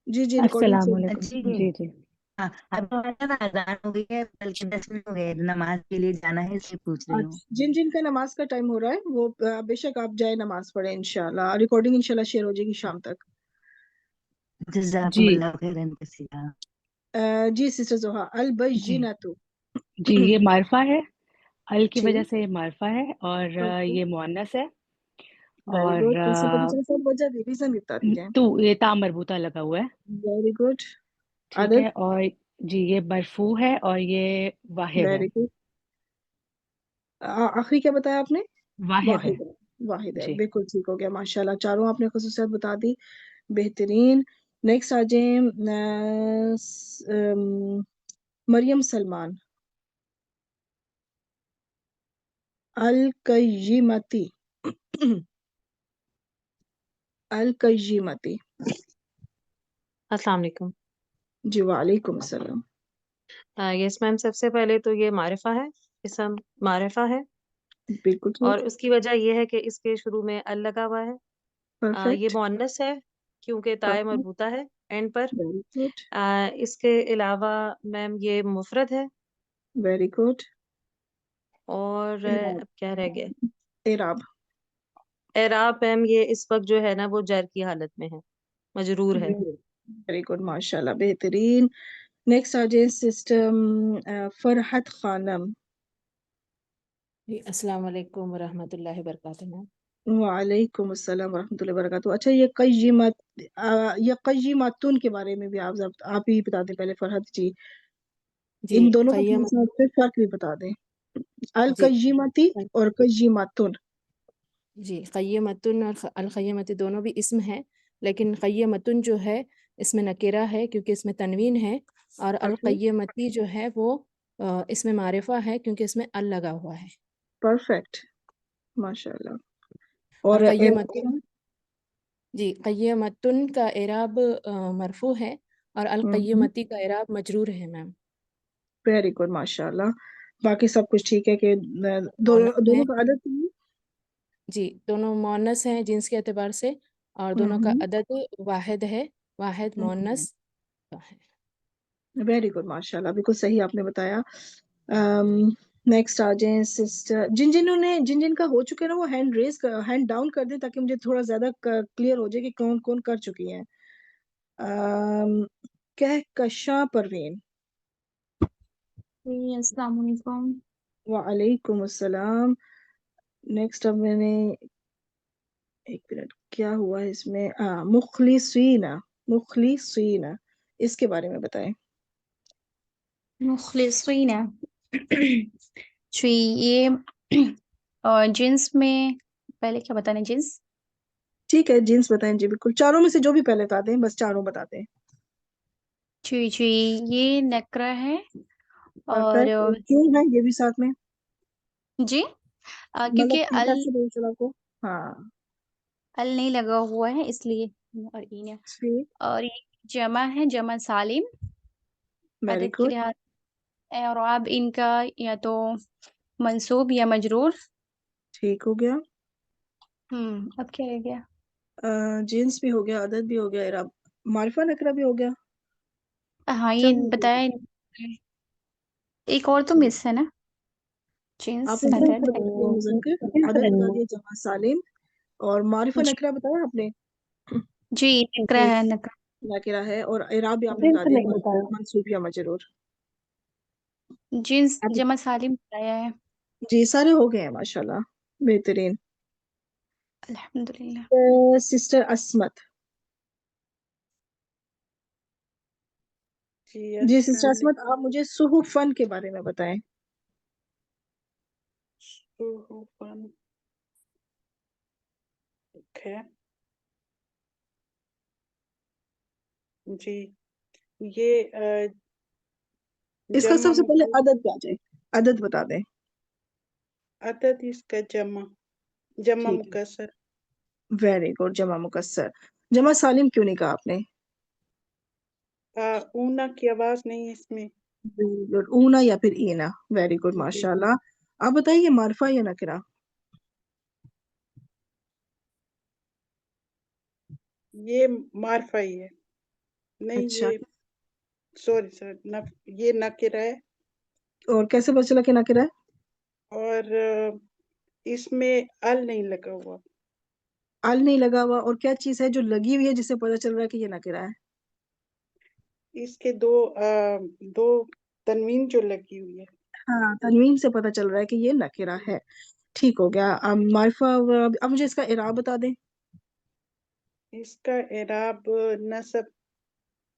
जी जी, रिकॉर्डिंग अस्सलाम शेयर। वालेकुम। जी जी जी। हाँ, अब हमारा ना अजान हो गई है, बल्कि 10 मिनट हो गए, नमाज के लिए जाना है, इसलिए पूछ रही हूँ। जिन जिन का नमाज का टाइम हो रहा है वो बेशक आप जाए नमाज पढ़े, इंशाल्लाह रिकॉर्डिंग इंशाल्लाह शेयर हो जाएगी शाम तक। जी जी खैरन कसीरा। जी सिस्टर जोहा। अल जी बय्यिनतु। जी, ये मारफा है। अल की वजह ठीक। से ये मारफा है, और ओके, ये मुअन्नस है। वेरी और गुड। कैसे पता चला? सब वजह भी, रीजन भी बता दीजिए। तो ये ता मरबूता लगा हुआ है। Very good. ठीक आदत। है। और जी, ये मरफू है और ये वाहिद है। Very good. आखिरी क्या बताया आपने? वाहिद है। वाहिद है। वाहिद है, जी बिल्कुल ठीक हो गया माशाल्लाह। चारों आपने खसूसियत बता दी, बेहतरीन। नेक्स्ट आ जाए मरियम सलमान। अल कय्यिमती। अल कय्यिमती। अस्सलाम वालेकुम। जी वालेकुम सलाम। यस मैम, सबसे पहले तो ये मारिफा है, इसम मारिफा है। बिल्कुल और ठीक। उसकी वजह ये है कि इसके शुरू में अल लगा हुआ है। ये परफेक्ट। मुअन्नस है क्योंकि ताए परफेक्ट। मरबूता है एंड पर। Very good. इसके अलावा मैम ये मुफरद है। Very good. और इराब। अब क्या रह गया? इराब। एराब मैम ये इस वक्त जो है ना वो जर की हालत में है, मजरूर है। वेरी गुड माशाल्लाह, बेहतरीन। नेक्स्ट आ जाए सिस्टम फरहत खानम। जी अस्सलाम वालेकुम वरहमतुल्लाहि वबरकातुहू। वालेकुम अस्सलाम वरहमतुल्लाहि वबरकातुहू। अच्छा, ये कय्यिमातुन के बारे में भी आप ही बता दें पहले फरहत जी। जी इन दोनों का थोड़ा क़य्यम सा फिर फर्क भी बता दें। अल जी कय्यिमती और कय्यिमातुन। जी क़य्यमतुन और अल क़य्यमती दोनों भी इस्म है, लेकिन क़य्यमतुन जो है इसमें नकेरा है क्योंकि इसमें तनवीन है, और अल परफेक्ट। क़य्यमती जो है वो इसमें मारिफा है क्योंकि इसमें अल लगा हुआ है। परफेक्ट माशाल्लाह। और और क़य्यमतुन जी क़य्यमतुन का एराब मरफू है और अल क़य्यमती का एराब मजरूर है मैम। वेरी गुड माशाल्लाह। बाकी सब कुछ ठीक है कि दोनों मोनस है दोनों का अदद है? जी, दोनों मोनस हैं जिन्स के एतबार से, और दोनों का अदद वाहिद है, वाहिद मोनस है। वेरी गुड माशाल्लाह, बिल्कुल सही आपने बताया। नेक्स्ट आ जाए सिस्टर। जिन जिन का हो चुके हैं ना वो हैंड डाउन कर दें ताकि मुझे थोड़ा ज्यादा क्लियर हो जाए कि कौन कौन कर चुकी हैं। कहकशा परवीन। अस्सलाम वालेकुम। वालेकुम अस्सलाम। नेक्स्ट अब मैंने एक मिनट, क्या हुआ है इसमें? मुखलिसीना। मुखलिसीना, इसके बारे में बताएं। मुखलिसीना जी ये और जिन्स में पहले क्या बताने जिन्स? ठीक है, जीन्स बताएं जी, बिल्कुल चारों में से जो भी पहले बता दें, बस चारों बता दें। जी जी ये नकरा है। और परफेक्ट। और क्यों है ये भी साथ में? जी मतलब क्योंकि अल कैसे पता चला आपको? हाँ अल नहीं लगा हुआ है इसलिए। और इन ठीक। और ये जमा है, जमा सालिम। वेरी अदद के गुड। लिहाज और अब इनका या तो मंसूब या मजरूर। ठीक हो गया। अब क्या रह गया? जीन्स भी हो गया, अदद भी हो गया, इराब, मारिफा नकरा भी हो गया। हाँ ये चलो बताया। एक और तो मिस है ना, जिन्स आपने जीन्स अदद। बता दिया मुज़क्कर, अदद बता दिया जमा सालिम, और मारिफा जी नकरा बताया आपने। जी नकरा है, नकरा। नकरा है, और इराब भी आपने जिन्स बता दिया नहीं बताया। मंसूब या मजरूर। जिन्स अब जमा सालिम बताया है। जी सारे हो गए हैं माशाल्लाह, बेहतरीन। अल्हम्दुलिल्लाह। सिस्टर अस्मत। जी जी अस्सलाम सिस्टर अस्मत, वालेकुम। आप मुझे सुहुफन के बारे में बताएं। सुहुफन, ओके जी। ये इसका जमा सबसे पहले मुकस अदद पे आ जाए, अदद बता दें। अदद इसका जमा ठीक है, मुकस्सर। वेरी गुड, जमा मुकस्सर। जमा सालिम क्यों नहीं कहा आपने? ऊना की आवाज नहीं है इसमें। वेरी गुड, ऊना या फिर ईना। वेरी गुड जी माशाल्लाह। आप बताइए मारफा या नकरा? ये मारफा ही है। नहीं अच्छा, ये सॉरी सॉरी ये नकिरा है। और कैसे पता चला कि नकरा है? और इसमें अल नहीं लगा हुआ। अल नहीं लगा हुआ, और क्या चीज है जो लगी हुई है जिससे पता चल रहा है कि ये नकरा है? इसके दो तनवीन जो लगी हुई है। हाँ, तनवीन से पता चल रहा है कि ये नकरा है। ठीक हो गया। अब मारफा, अब मुझे इसका इराब बता दें। इसका एराब नसब।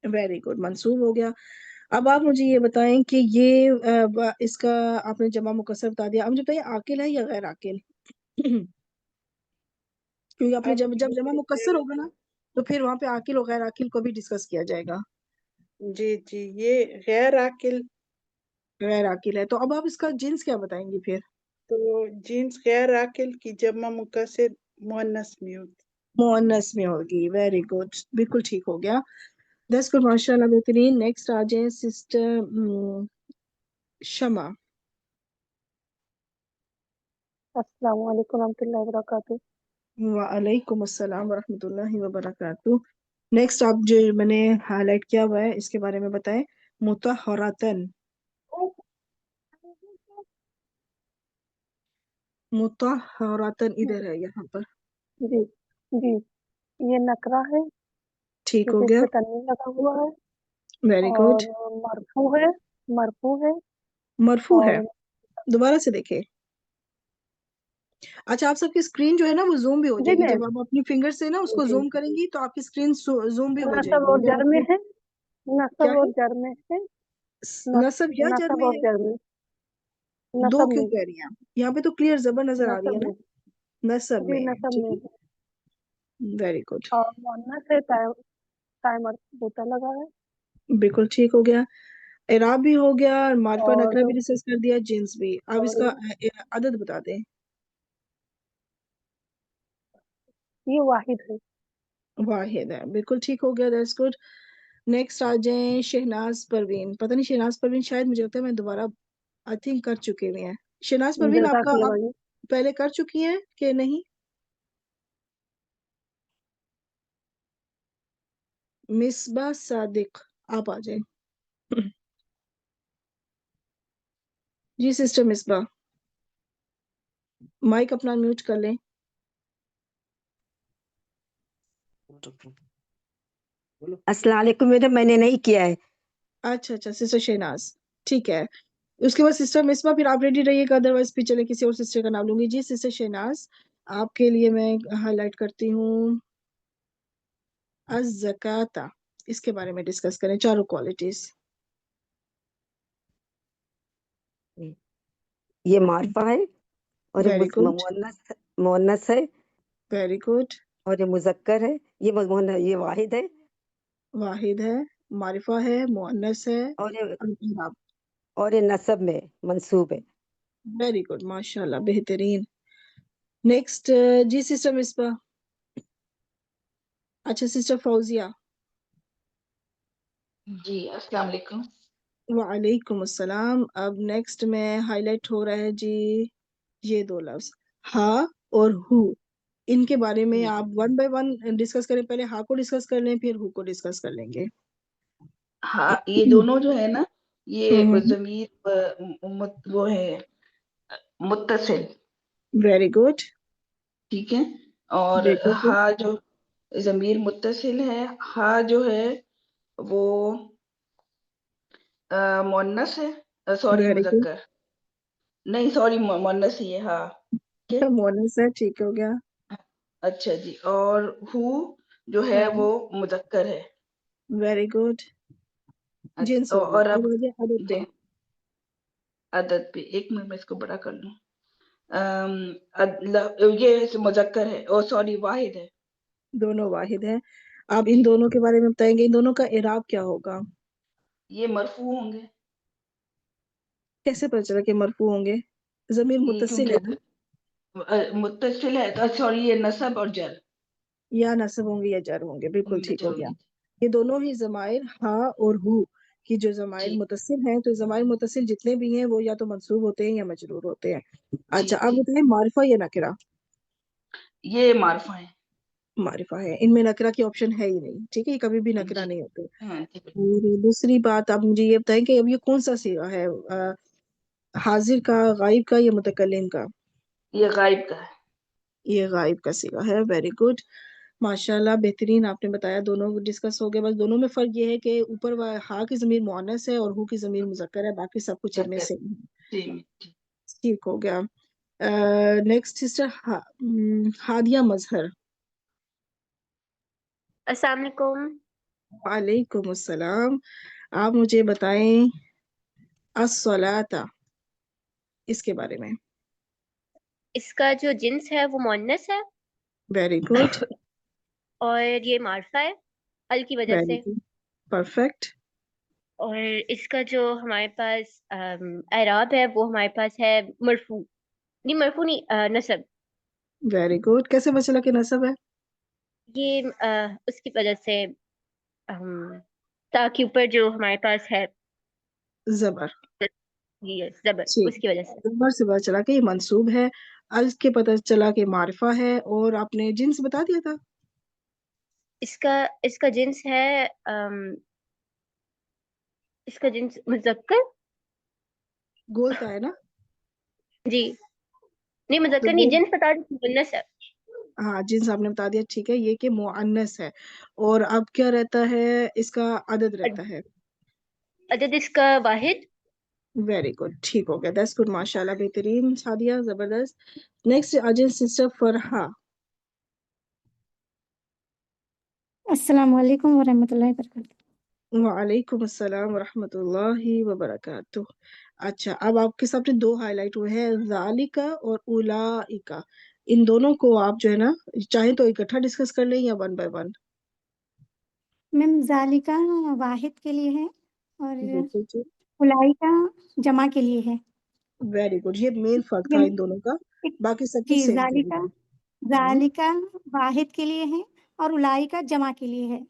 वेरी गुड, मंसूब हो गया। अब आप मुझे ये बताएं कि ये इसका आपने जमा मुकस्सर बता दिया, अब मुझे बताइए आकिल है या गैर आकिल? क्योंकि आपने अब जब जब जमा मुकस्सर होगा ना, तो फिर वहां पे आकिल और गैर आकिल को भी डिस्कस किया जाएगा। जी जी ये गैर आकिल। गैर आकिल है, तो अब आप इसका जिन्स क्या बताएंगे फिर? तो जीन्स गैर आकिल की जमा मुकस्सर मुअन्नस में होती। मुअन्नस में होगी। वेरी गुड, बिल्कुल ठीक हो गया। 10 गुड माशाल्लाह, बेहतरीन। नेक्स्ट आ जाए सिस्टर शमा। अस्सलाम वालेकुम रहमतुल्लाहि व बरकातुहू। वालेकुम अस्सलाम वरहमतुल्लाहि वबरकातुह। नेक्स्ट आप जो मैंने हाईलाइट किया हुआ है इसके बारे में बताएं। मुतहरतन, मुतहरतन इधर है यहाँ पर। जी जी, ये नकरा है ठीक हो क्योंकि इस गया, पे तनवीन लगा हुआ है, वेरी गुड। और मरफू है, मरफू है, मरफू है, और दोबारा से देखें। अच्छा, आप सबकी स्क्रीन जो है ना वो जूम भी हो जी जाएगी, मैम, जब आप अपनी फिंगर से ना उसको जी जूम करेंगी तो आपकी स्क्रीन जूम भी हो नसब जाएगी। और अगर जर में आपको है, क्या नसब है, और जर में है, नसब या जर नसब में और है, जर में, दो नसब क्यों में, कह रही हैं आप? यहाँ पे तो क्लियर जबर नजर आ रही है नसब ना, में, नसब जी में है, नसब ठीक में है, है, वेरी गुड, और मुअन्नस है, टाइमर बूटा लगा है, बिल्कुल ठीक हो गया। एराब भी हो गया, मारिफा और नकरा भी डिस्कस कर दिया, जिन्स भी। अब और इसका अदद बता दें। ये वाहिद है। वाहिद है, बिल्कुल ठीक हो गया, दैट्स गुड। नेक्स्ट आ जाए शहनाज परवीन। पता नहीं शहनाज परवीन, शायद मुझे लगता है मैं दोबारा आई थिंक कर चुके हुए हैं। शहनाज परवीन आपका जज़ाकल्लाह आप वाली। पहले कर चुकी हैं कि नहीं? मिसबा सादिक, आप आ जाए। जी सिस्टर मिसबा, माइक अपना म्यूट कर लें। अस्सलाम वालेकुम मैडम, मैंने नहीं किया है। अच्छा, सिस्टर शहनाज, ठीक है। उसके बाद सिस्टर मिसबा, फिर आप रेडी रहिएगा, अदरवाइज फिर चले किसी और सिस्टर का नाम लूंगी। जी सिस्टर शहनाज, आपके लिए मैं हाईलाइट करती हूँ अज़्ज़काता, इसके बारे में डिस्कस करें, चारों क्वालिटीज। ये मारफा है, और ये वेरी गुड, मुअन्नस मुअन्नस है, वेरी गुड। और ये मुजक्कर है, ये वाहिद है, वाहिद है, मारिफा है, मुअन्नस है, और ये और इराब। नसब में मंसूब है। वेरी गुड, माशाल्लाह, बेहतरीन। नेक्स्ट जी सिस्टर मिसबा। अच्छा सिस्टर फौजिया। जी अस्सलाम वालेकुम। वालेकुम अस्सलाम। अब नेक्स्ट में हाईलाइट हो रहा है जी ये दो लफ्ज, हा और हु। इनके बारे में आप वन बाय वन डिस्कस करें। पहले हा को डिस्कस कर लें, फिर हु को डिस्कस कर लेंगे। हाँ, ये दोनों जो है ना, ये हम्म, जमीर वो है मुत्तसिल, वेरी गुड, ठीक है। और बिल्कुल हा जो जमीर मुत्तसिल है, हा जो है वो मुअन्नस है, सॉरी वेरी गुड। मुजक्कर, नहीं सॉरी मुअन्नस ही है, हाँ ठीक है। मोनस है, ठीक हो गया। अच्छा जी, और हु जो है हाँ, वो मुजक्कर है। वेरी गुड, जिन्स अच्छा, हो गया। और अब अब आ जाए अदद पे। जी अदद पे, एक मिनट में इसको बड़ा कर लूं। ये मुजक्कर है, ओ सॉरी वाहिद है। दोनों वाहिद है। आप इन दोनों के बारे में बताएंगे, इन दोनों का इराब क्या होगा? ये मरफू होंगे, कैसे पता चला कि मरफू होंगे? जमीर ये मुत्तसिल क्योंकि है ना, मुत्तसिल है, तो सॉरी ये नसब और जर। या नसब होंगे या जर होंगे, बिल्कुल ठीक जर हो गया। होंगे। ये दोनों ही जमाइर हा और हु की जो जमाइर जी मुत्तसिल हैं, तो जमाइर मुत्तसिल जितने भी हैं वो या तो मंसूब होते हैं या मजरूर होते हैं। जी अच्छा, अब जी, बताएं मारिफा या नकरा। ये मारफा है। मारिफा है, इनमें नकरा की ऑप्शन है ही नहीं, ठीक है, ये कभी भी नकरा जी नहीं होते। हाँ जी, और दूसरी बात, आप मुझे ये बताएं कि अब ये कौन सा सीगा है, हाजिर का, गायब का, या मुतकल्लिम का? ये गायब का है। ये गायब का सीगा है, वेरी गुड, माशाल्लाह, बेहतरीन आपने बताया। दोनों डिस्कस हो गए, बस दोनों में फर्क ये है कि ऊपर हा की जमीर मुअन्नस है और हु की जमीर मुजक्कर है, बाकी सब कुछ इनमें मुजक्कर, से है। जी जी। ठीक हो गया। नेक्स्ट सिस्टर हादिया मजहर। अस्सलाम वालेकुम। वालेकुम अस्सलाम। आप मुझे बताएं अस्सलाता, इसके बारे में। इसका जो जिन्स है वो मुअन्नस है वेरी गुड, और ये मार्फा है अल की वजह वेरी से। गुड, परफेक्ट, और इसका जो हमारे पास एराब है वो हमारे पास है मरफू, नहीं मरफू नहीं, नसब। Very good. कैसे पता चला कि नसब है? ये उसकी वजह से ताकि ऊपर जो हमारे पास है जबर, ये जबर, ठीक, उसकी वजह से। जबर से पता चला कि ये मंसूब है। अल के पता चला कि मारिफा है, और आपने जिन्स बता दिया था। इसका इसका जिन्स है इसका जिन्स मुज़क्कर। गोलता है ना? जी नहीं, तो मुज़क्कर नहीं, वो जिन्स बता दी, मुअन्नस है। हाँ, जिन्स आपने बता दिया, ठीक है, ये कि मुअन्नस है। और अब क्या रहता है, इसका अदद रहता है। अदद इसका वाहिद। वेरी गुड, ठीक हो गया, दैट्स गुड, माशाल्लाह, बेहतरीन सादिया, जबरदस्त। Next Ajay sister Farha. अस्सलाम वालेकुम वरहमतुल्लाहि वबरकातुहू। वालेकुम अस्सलाम वरहमतुल्लाहि वबरकातुह। अच्छा, अब आपके सामने दो हाईलाइट हुए हैं, ज़ालिका और उलाइका। इन दोनों को आप जो है ना, चाहे तो इकट्ठा डिस्कस कर लें या वन बाय वन। मैम ज़ालिका वाहिद के लिए है और बिल्कुल जी, उलाइका जमा के लिए है। वेरी गुड, ये मेन फर्क था ये इन दोनों का, बाकी सब जी, कुछ सेम ज़ालिका थे। ज़ालिका वाहिद के लिए है और उलाइका जमा के लिए है।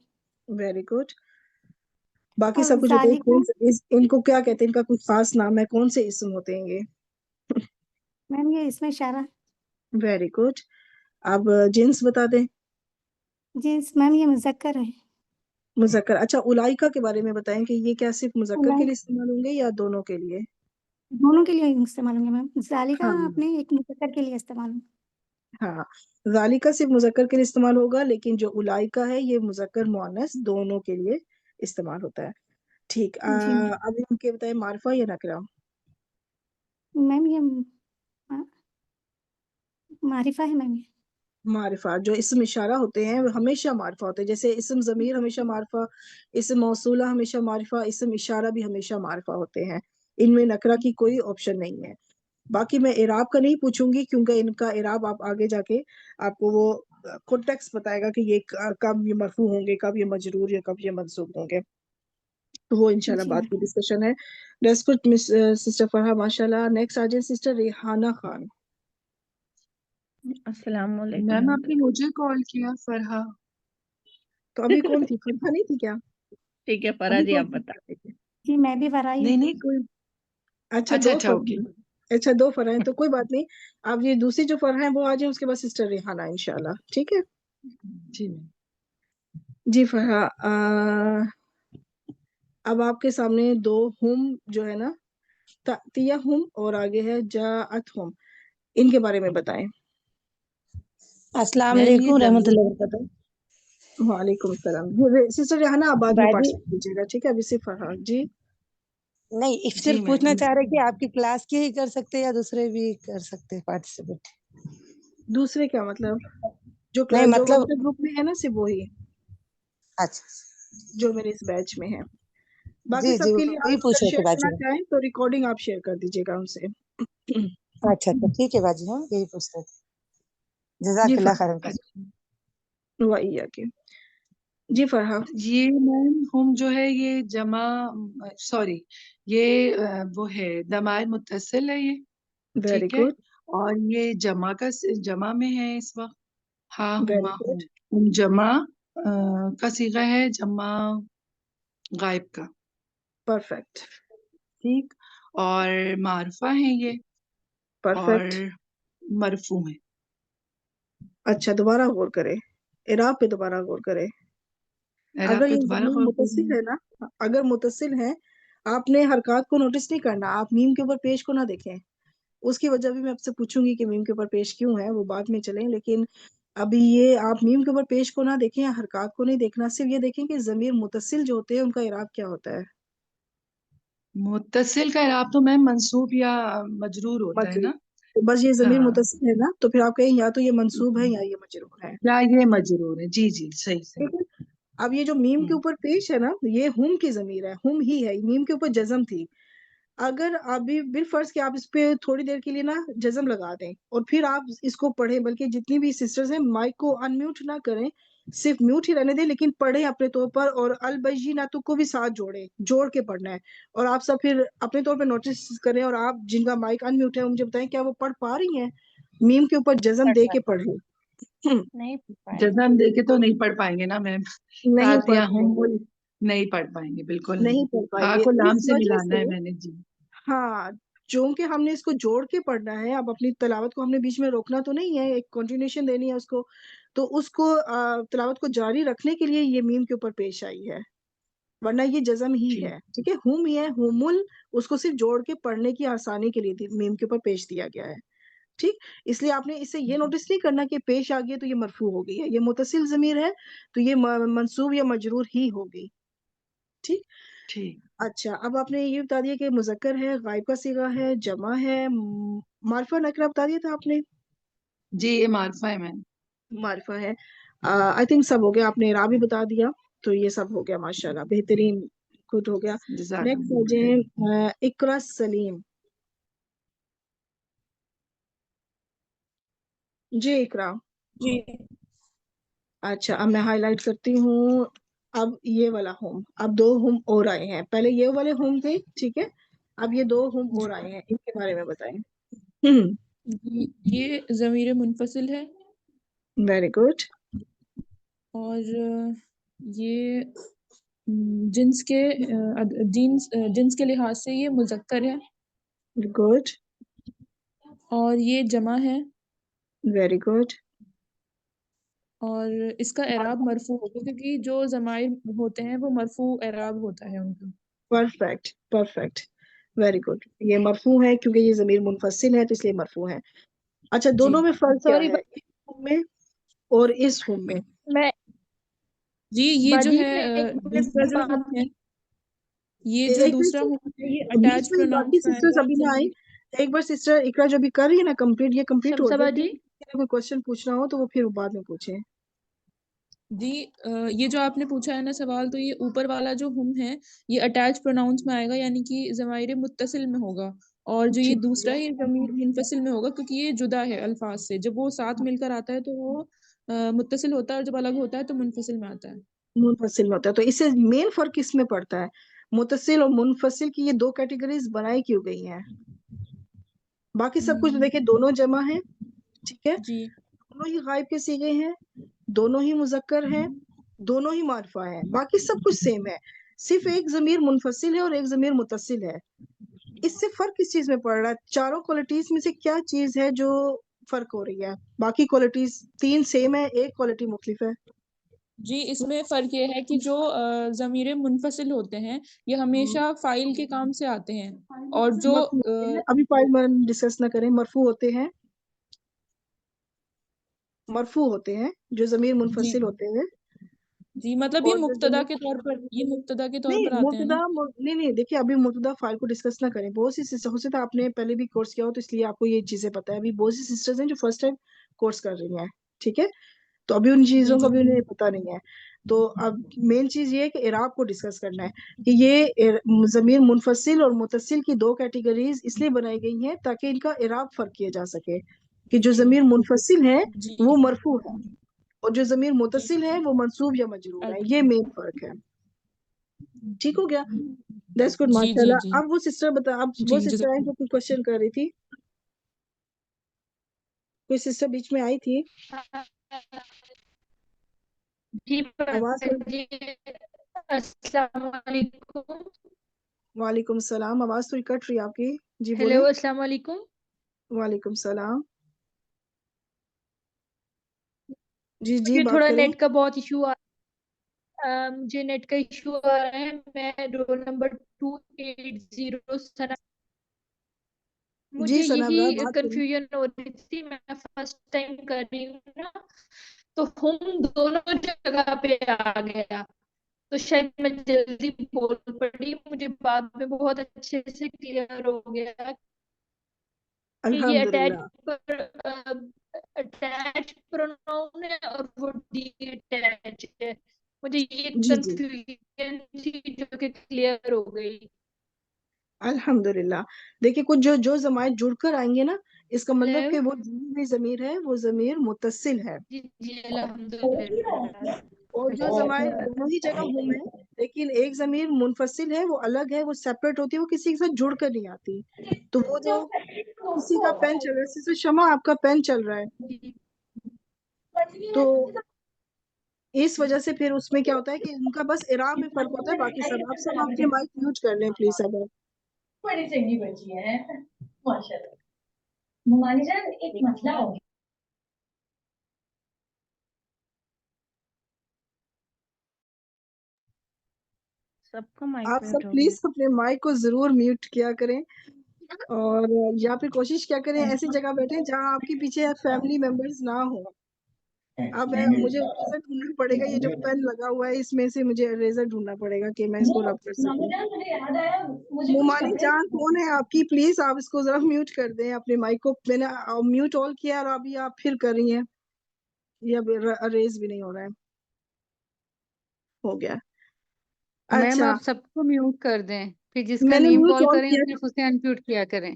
वेरी गुड, बाकी और सब कुछ होते हैं, ज़ालिका इनको क्या कहते हैं, इनका कुछ खास नाम है, कौन से इस्म होते हैं ये? मैम ये इसमें इशारा। वेरी गुड, अब जिन्स बता दें। जिन्स मैम ये मुज़क्कर है। मुज़क्कर, अच्छा, उलाइका के बारे में बताएं कि ये क्या सिर्फ मुज़क्कर के उलाई लिए इस्तेमाल होंगे या दोनों के लिए? दोनों के लिए इस्तेमाल होंगे मैम। ज़ालिका हाँ अपने एक मुज़क्कर के लिए इस्तेमाल होंगे। हाँ, ज़ालिका सिर्फ मुज़क्कर के लिए इस्तेमाल होगा, लेकिन जो उलाइका है ये मुज़क्कर मुअन्नस दोनों के लिए इस्तेमाल होता है। ठीक, जी मैम। अब इनके बताएं, मारिफा या नकरा? मैम ये मारिफा है मैम ये। मारिफा, जो इसम इशारा होते हैं वो हमेशा मारिफा होते हैं, जैसे इसम ज़मीर हमेशा मारिफा, इसम मौसूला हमेशा मारिफा, इसम इशारा भी हमेशा मारिफा होते हैं। इनमें नकरा की कोई ऑप्शन नहीं है। बाकी मैं इराब का नहीं पूछूंगी, क्योंकि इनका इराब आप आगे जाके आपको वो कॉन्टेक्स्ट बताएगा कि ये कब ये मरफू होंगे, कब ये मजरूर, या कब ये मंसूब होंगे, तो वो इंशाल्लाह जी बात मैम। की डिस्कशन है। That's good miss sister Farha, माशाल्लाह। नेक्स्ट आ जाए सिस्टर रेहाना खान। अस्सलाम वालेकुम मैम मैम। आपने मुझे कॉल किया फरहा। तो अभी कौन थी, फरहा नहीं थी क्या? ठीक है फरहा अभी जी, कौन आप थी? बता दीजिए। जी मैं भी वराई नहीं हूँ। नहीं कोई। अच्छा, अच्छा दो अच्छा ओके। फरहा, अच्छा, दो फरहा हैं, तो कोई बात नहीं। अब ये दूसरी जो फरहा है वो आ जाए, उसके बाद सिस्टर रेहाना, इंशाल्लाह, ठीक है। जी मैम। जी फरहा, अब आपके सामने दो हुम जो है ना, तिया हुम और आगे है जाअत हुम, इनके बारे में बताएं। अस्सलाम मैम ये वालेकुम जमीर। रहमतुल्लाहि वबरकातुहू। वालेकुम सलाम। सिस्टर रेहाना, आप बाद में बाजी पार्टिसिपेट कीजिएगा, ठीक है, अभी सिर्फ फरहा जी। नहीं, जी सिर्फ पूछना मैम। चाह रहे कि आपकी क्लास के ही कर सकते हैं या दूसरे भी कर सकते हैं पार्टिसिपेट? दूसरे क्या मतलब? जो नहीं जो मतलब अपने ग्रुप में है ना, सिर्फ वही, अच्छा। जो मेरे इस बैच में है। बाकी जी जी सबके लिए वही आप पूछ अगर रहे थे शेयर करना बाजी में। चाहें तो रिकॉर्डिंग आप शेयर कर दीजिएगा उनसे। अच्छा अच्छा ठीक है बाजी, हम यही पूछ रहे थे। जी जज़ाकल्लाह खैरन फरहा, कसीर। वही आके, जी फरहा। ये मैम हम जो है ये जमा, सॉरी, ये वो है दमायर मुत्तसिल है ये। वेरी ठीक है। गुड, और ये जमा में है इस वक्त। हाँ वेरी हुमा गुड, हम जमा का सीगा है, जमा गायब का। परफेक्ट, ठीक। और मारफा है ये। और परफेक्ट। मरफू है। अच्छा, दोबारा गौर करें, इराब पे दोबारा गौर करें। एरा अगर पे ये दोबारा ज़मीर गौर मुतसिल करें। है ना, अगर मुतसिल है, आपने हरकत को नोटिस नहीं करना, आप मीम के ऊपर पेश को ना देखें। उसकी वजह भी मैं आपसे पूछूंगी कि मीम के ऊपर पेश क्यों है, वो बाद में चलें, लेकिन अभी ये आप मीम के ऊपर पेश को ना देखें या हरकत को नहीं देखना, सिर्फ ये देखें कि ज़मीर मुतसिल जो होते हैं उनका इराब क्या होता है। मुत्तसिल का इराब तो मैम मंसूब या मजरूर होता है मजरूर, ना। तो बस ये ज़मीर हाँ, मुतसिल है ना, तो फिर आप कहें या तो ये मंसूब है या ये मजरूर है, या ये मजरूर है। जी जी सही सही। ठीक है। अब ये जो मीम के हम्म, ऊपर पेश है ना, ये हुम की ज़मीर है, हुम ही है, मीम के ऊपर जज़म थी। अगर अभी बिल फर्ज कि आप इस पे थोड़ी देर के लिए ना जज़म लगा दें और फिर आप इसको पढ़ें, बल्कि जितनी भी सिस्टर्स हैं माइक को अनम्यूट ना करें, सिर्फ म्यूट ही रहने दें, लेकिन पढ़ें अपने तौर पर, और अल बय्यिनातु को भी साथ जोड़े, जोड़ के पढ़ना है। और आप सब फिर अपने तौर पे नोटिस करें, और आप जिनका माइक अनम्यूट है वो मुझे बताएं क्या वो पढ़ पा रही हैं, मीम के ऊपर जज़म दे के पढ़ें। नहीं पढ़ पाएंगे। जज़म देके तो नहीं पढ़ पाएंगे ना मैम। नहीं पढ़ तातिया हम पाएंगे, नहीं पढ़ पाएंगे, बिल्कुल नहीं। नहीं पढ़ हा पाएंगे, को लाम इस से वजह मिलाना से। है मैंने जी। हाँ, चूंकि हमने इसको जोड़ के पढ़ना है, अब अपनी तलावत को हमने बीच में रोकना तो नहीं है, एक कंटिन्यूशन देनी है उसको, तो उसको तलावत को जारी रखने के लिए ये मीम के ऊपर पेश आई है, वरना ये जज़म ही जी है। ठीक है, हुम ही है, हुमुल उसको सिर्फ जोड़ के पढ़ने की आसानी के लिए मीम के ऊपर पेश दिया गया है। ठीक, इसलिए आपने इससे ये नोटिस नहीं करना कि पेश आ गई तो ये मरफू हो गई है, ये मुतसिल ज़मीर है तो ये मंसूब या मजरूर ही होगी। ठीक, ठीक। अच्छा, अब आपने ये बता दिया कि मुज़क्कर है, गायब का सीगा है, जमा है, मारिफा नकरा बता दिया था आपने। जी ये मारफा है मैम। मारिफा है, आई थिंक सब हो गया, आपने इराब भी बता दिया, तो ये सब हो गया माशाल्लाह, बेहतरीन, गुड हो गया। नेक्स्ट आ जाए इकरा सलीम। जी इकरा। जी अच्छा, अब मैं हाईलाइट करती हूँ, अब ये वाला होम, अब दो होम और आए हैं, पहले ये वाले होम थे, ठीक है, अब ये दो होम और आए हैं, इनके बारे में बताएं। ये ज़मीर मुनफसिल है वेरी गुड। और ये जिन्स के जिन्स के लिहाज से ये मुज़क्कर है। गुड। और ये जमा है। Very good. और इसका एराब मरफू होगा क्योंकि जो ज़माइर होते हैं वो मरफू एराब होता है उनका। परफेक्ट परफेक्ट, वेरी गुड, ये मरफू है क्योंकि ये ज़मीर मुनफसिल है तो इसलिए मरफू है। अच्छा, दोनों में फर्क क्या सॉरी है, इस हुम में और इस हुम में? मैं जी ये जो बाजी है मैं एक दूसरा जो बात हम है, ये जो एक दूसरा मिनट हम है ये बीच अटैच में बाकी प्रोनाउंस सिस्टर्स आएगा अभी ना आए, ज़मीर। एक बार सिस्टर इकरा जो भी कर रही है ना कंप्लीट, ये कंप्लीट हो शमसा जाए, बाजी। फिर कोई क्वेश्चन पूछना हो तो वो फिर बाद में पूछे। जी ये जो आपने पूछा है ना सवाल, तो ये ऊपर वाला जो हम है ये अटैच प्रोनाउंस में आएगा, यानी कि ज़माइर मुत्तसिल में होगा। और जो ये ठीक दूसरा है, ये ज़मीर मुनफसिल में होगा क्योंकि ये जुदा है अल्फाज से, जब वो साथ मिलकर आता है तो वो मुत्तसिल होता है और जब अलग होता है तो मुनफसिल में आता है। मुनफसिल में होता है, तो इससे मेन फर्क किसमें पड़ता है, मुतसिल और मुनफसिल की ये दो कैटेगरीज बनाई क्यों गई हैं? बाकी सब कुछ देखिए, दोनों जमा है, ठीक है, जी दोनों ही गायब के सीगे हैं, दोनों ही मुजक्कर हैं, दोनों ही मारफा है, बाकी सब कुछ सेम है, सिर्फ एक जमीर मुनफसिल है और एक जमीर मुतसिल है। इससे फर्क किस चीज में पड़ रहा है? चारों क्वालिटीज में से क्या चीज है जो फर्क हो रही है? बाकी क्वालिटीज तीन सेम है, एक क्वालिटी मुख्तलिफ है। जी इसमें फ़र्क ये है कि जो ज़मीर मुनफसिल होते हैं ये हमेशा फ़ाइल के काम से आते हैं, और जो मरफू होते हैं, अभी फाइल में डिस्कस ना करें, मरफू होते हैं, मरफू होते हैं जो जमीर जी मुनफसिल होते हैं, जी मतलब ये और जो मुक्तदा के जमीर तौर पर, ये मुक्तदा के तौर नहीं पर आते हैं ना। नहीं नहीं, देखिए अभी मुर्तदा फाइल को डिस्कस ना करें, बहुत सी सिस्टर, हो सकता है आपने पहले भी कोर्स किया हो तो इसलिए आपको ये चीजें पता है, अभी बहुत सी सिस्टर्स हैं जो फर्स्ट टाइम कोर्स कर रही हैं, ठीक है, तो अभी उन जी चीजों का जी भी उन्हें पता नहीं है। तो अब मेन चीज ये है कि इराब को डिस्कस करना है कि ये जमीर मुनफसिल और मुतसिल की दो कैटेगरीज इसलिए बनाई गई हैं ताकि इनका इराब फर्क किया जा सके, कि जो जमीर मुनफसिल है जी वो मरफू है और जो जमीर जी मुतसिल है वो मंसूब या मजरूर है, ये अच्छा मेन फर्क है। ठीक हो गया, दैट्स गुड जी जी जी माशाल्लाह। अब वो सिस्टर बता, अब वो जी सिस्टर आई जो कुछ क्वेश्चन कर रही थी, कोई सिस्टर बीच में आई थी, जी आवाज थोड़ी, बाजी अस्सलाम वालेकुम। वालेकुम सलाम, आवाज थोड़ी कट रही है आपकी, जी हेलो बोले। अस्सलाम वालेकुम। वालेकुम सलाम, जी जी मुझे बात थोड़ा करें। नेट का बहुत इशू मुझे नेट का इशू आ रहा है। मैं रोल नंबर 280 सना, जी मुझे सनाबरा यही बात करें। कंफ्यूजन हो रही थी, मैं फर्स्ट टाइम कर रही हूँ ना, तो हम दोनों जगह पे आ गया, तो शायद मैं जल्दी बोल पड़ी, मुझे बाद में बहुत अच्छे से क्लियर हो गया कि ये अल्हम्दुलिल्लाह। अटैच प्रोनाउन है और वो डी अटैच है। मुझे ये जी जी कंफ्यूजन थी जो कि क्लियर हो गई। अल्हम्दुलिल्लाह। देखिए कुछ जो जो जमायत जुड़कर आएंगे ना, इसका मतलब कि हेलो वो जुड़ी हुई जमीर है, वो जमीर मुत्तसिल है, जी जी अल्हम्दुलिल्लाह। और जो जमायत दोनों ही जगह हुम है लेकिन एक जमीर मुनफसिल है, वो अलग है, वो सेपरेट होती है, वो किसी के साथ जुड़ कर नहीं आती, तो वो जो किसी का पेन चल रहा है, जैसे शमा आपका पेन चल रहा है, तो इस वजह से फिर उसमें क्या होता है कि उनका बस इराब में फर्क होता है, बाकी सब आप सब आपके माइक म्यूट कर लें प्लीज। अब बड़ी चंगी बच्ची है माशाल्लाह। मुमानी जान एक मसला हो गया। सबका माइक आप म्यूट सब हो गया। प्लीज अपने माइक को जरूर म्यूट किया करें, और या फिर कोशिश क्या करें ऐसी जगह बैठे जहां आपके पीछे फैमिली मेंबर्स ना हो। अब मुझे इरेजर ढूंढना पड़ेगा, ये जो पेन लगा हुआ है इसमें से मुझे इरेजर ढूंढना पड़ेगा कि मैं इसको रब कर मामा सकूं। जान मुझे याद आया, मुझे कुछ मुमानी कपड़े जान कौन है आपकी? प्लीज आप इसको जरा म्यूट कर दें अपने माइक को। मैंने म्यूट ऑल किया और अभी आप फिर कर रही हैं, ये अब रेज भी नहीं हो रहा है। हो गया। मैम अच्छा, आप सबको म्यूट कर दें, फिर जिसका मैंने नेम म्यूट कॉल ऑल करें किया सिर्फ उसे अनम्यूट किया करें।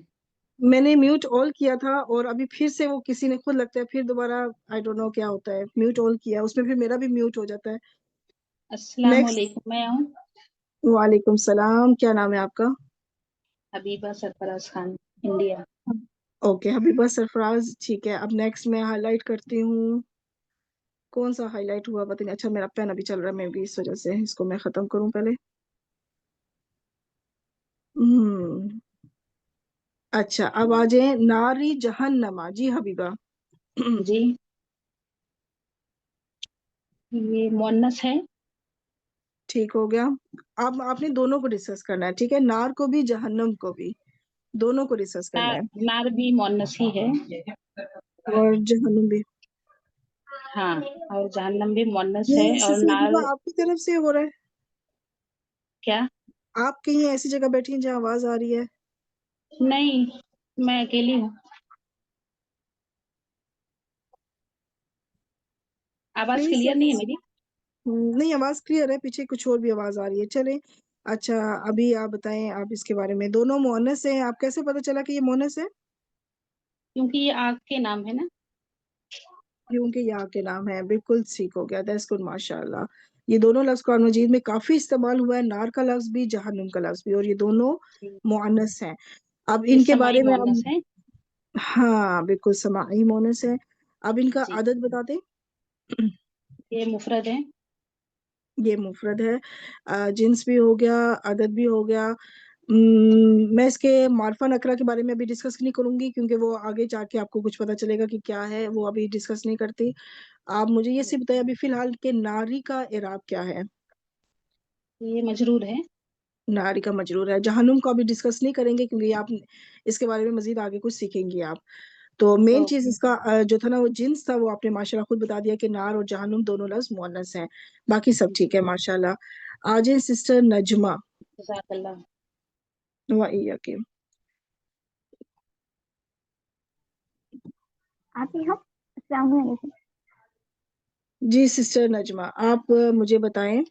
मैंने म्यूट ऑल किया था और अभी फिर से वो किसी ने खुद लगता है फिर दोबारा, आई डोंट नो क्या होता है, म्यूट ऑल किया उसमें फिर मेरा भी म्यूट हो जाता है। अस्सलाम नेक्स्ट। वालेकुम, मैं हूँ वालेकुम सलाम, क्या नाम है आपका? Habiba Sarfaraz Khan, India. Okay, Habiba Sarfaraz, ठीक है। अब नेक्स्ट मैं हाईलाइट करती हूँ। कौन सा हाईलाइट हुआ पता नहीं। अच्छा, मेरा पेन अभी चल रहा है, मैं भी इस वजह से इसको मैं खत्म करूँ पहले। अच्छा, अब आ जाए नारी जहन्नमा। जी हबीबा। जी, ये मुअन्नस है। ठीक हो गया। अब आपने दोनों को डिस्कस करना है, ठीक है? नार को भी जहन्नम को भी, दोनों को डिस्कस करना है। नार भी मुअन्नस ही है। और जहन्नम भी। हाँ, और जहन्नम भी मुअन्नस ये है। और सिलसिला नार हबीबा आपकी तरफ से हो रहा है? क्या? आप कहीं ऐसी जगह बैठी हैं जहाँ आवाज आ रही है? नहीं, मैं अकेली हूँ। आवाज प्लीज। क्लियर नहीं है मेरी? नहीं, आवाज क्लियर है, पीछे कुछ और भी आवाज आ रही है। चले। अच्छा, अभी आप बताएं, आप इसके बारे में। दोनों मोहनस हैं, आप कैसे पता चला कि ये मोहनस है? क्योंकि ये आग के नाम है ना। क्योंकि यहाँ के नाम है। बिल्कुल ठीक हो गया, दैट्स गुड, माशाल्लाह। ये दोनों लफ्ज कुरान मजीद में काफी इस्तेमाल हुआ है, नार का लफ्ज भी, जहन्नुम का लफ्ज भी, और ये दोनों मोहनस हैं। अब ये इनके समाई बारे में मुअन्नस है। हाँ बिल्कुल, समाई मोहनस है। अब इनका जी, आदत बताते। ये मुफरद है। ये मुफरद है। जिन्स भी हो गया, आदत भी हो गया। मैं इसके मार्फा नकरा के बारे में अभी डिस्कस नहीं करूंगी, क्योंकि वो आगे जाके आपको कुछ पता चलेगा कि क्या है, वो अभी डिस्कस नहीं करती। आप मुझे ये सिर्फ बताइए अभी फिलहाल के नारी का इराब क्या है? ये मजरूर है। नारी का मजरूर है। जहन्नुम को अभी डिस्कस नहीं करेंगे, क्योंकि आप इसके बारे में मजीद आगे कुछ सीखेंगे आप। तो मेन चीज इसका जो था ना, वो जिन्स था, वो आपने माशाल्लाह खुद बता दिया कि नार और जहन्नुम दोनों लफ्ज मुअन्नस हैं। बाकी सब ठीक है माशाल्लाह। आज सिस्टर नजमा। जज़ाकल्लाह। वाइयकी। आती हूँ। अस्सलाम वालेकुम। जी सिस्टर नजमा, आप मुझे बताएं।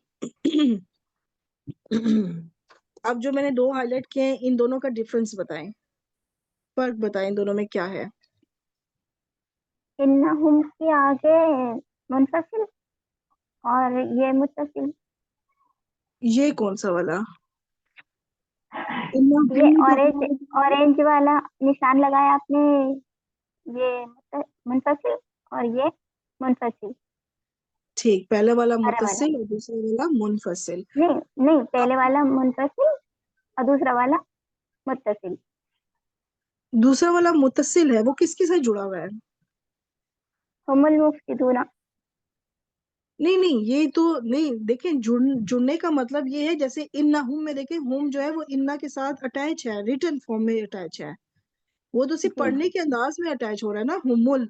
अब जो मैंने दो हाईलाइट किए हैं, इन दोनों का डिफरेंस बताएं, फर्क बताएं, इन दोनों में क्या है? इन्नहुम के आगे मुनफसिल और ये मुत्तसिल। ये कौन सा वाला? ये ऑरेंज ऑरेंज वाला निशान लगाया आपने, ये मुनफसिल और ये मुनफसिल। ठीक, पहले वाला हरा वाला मुत्तसिल और दूसरा वाला मुनफसिल। नहीं नहीं, पहले वाला मुनफसिल और दूसरा वाला मुत्तसिल। दूसरा वाला मुत्तसिल है, वो किसके साथ जुड़ा हुआ है? हुमुल मुफ्तिदूना। नहीं नहीं, ये तो नहीं, देखें जुड़ने का मतलब ये है, जैसे इन्ना हुम में देखें, हुम जो है वो इन्ना के साथ अटैच है, रिटन फॉर्म में अटैच है। वो तो सिर्फ जी पढ़ने के अंदाज में अटैच हो रहा है ना। हुमुल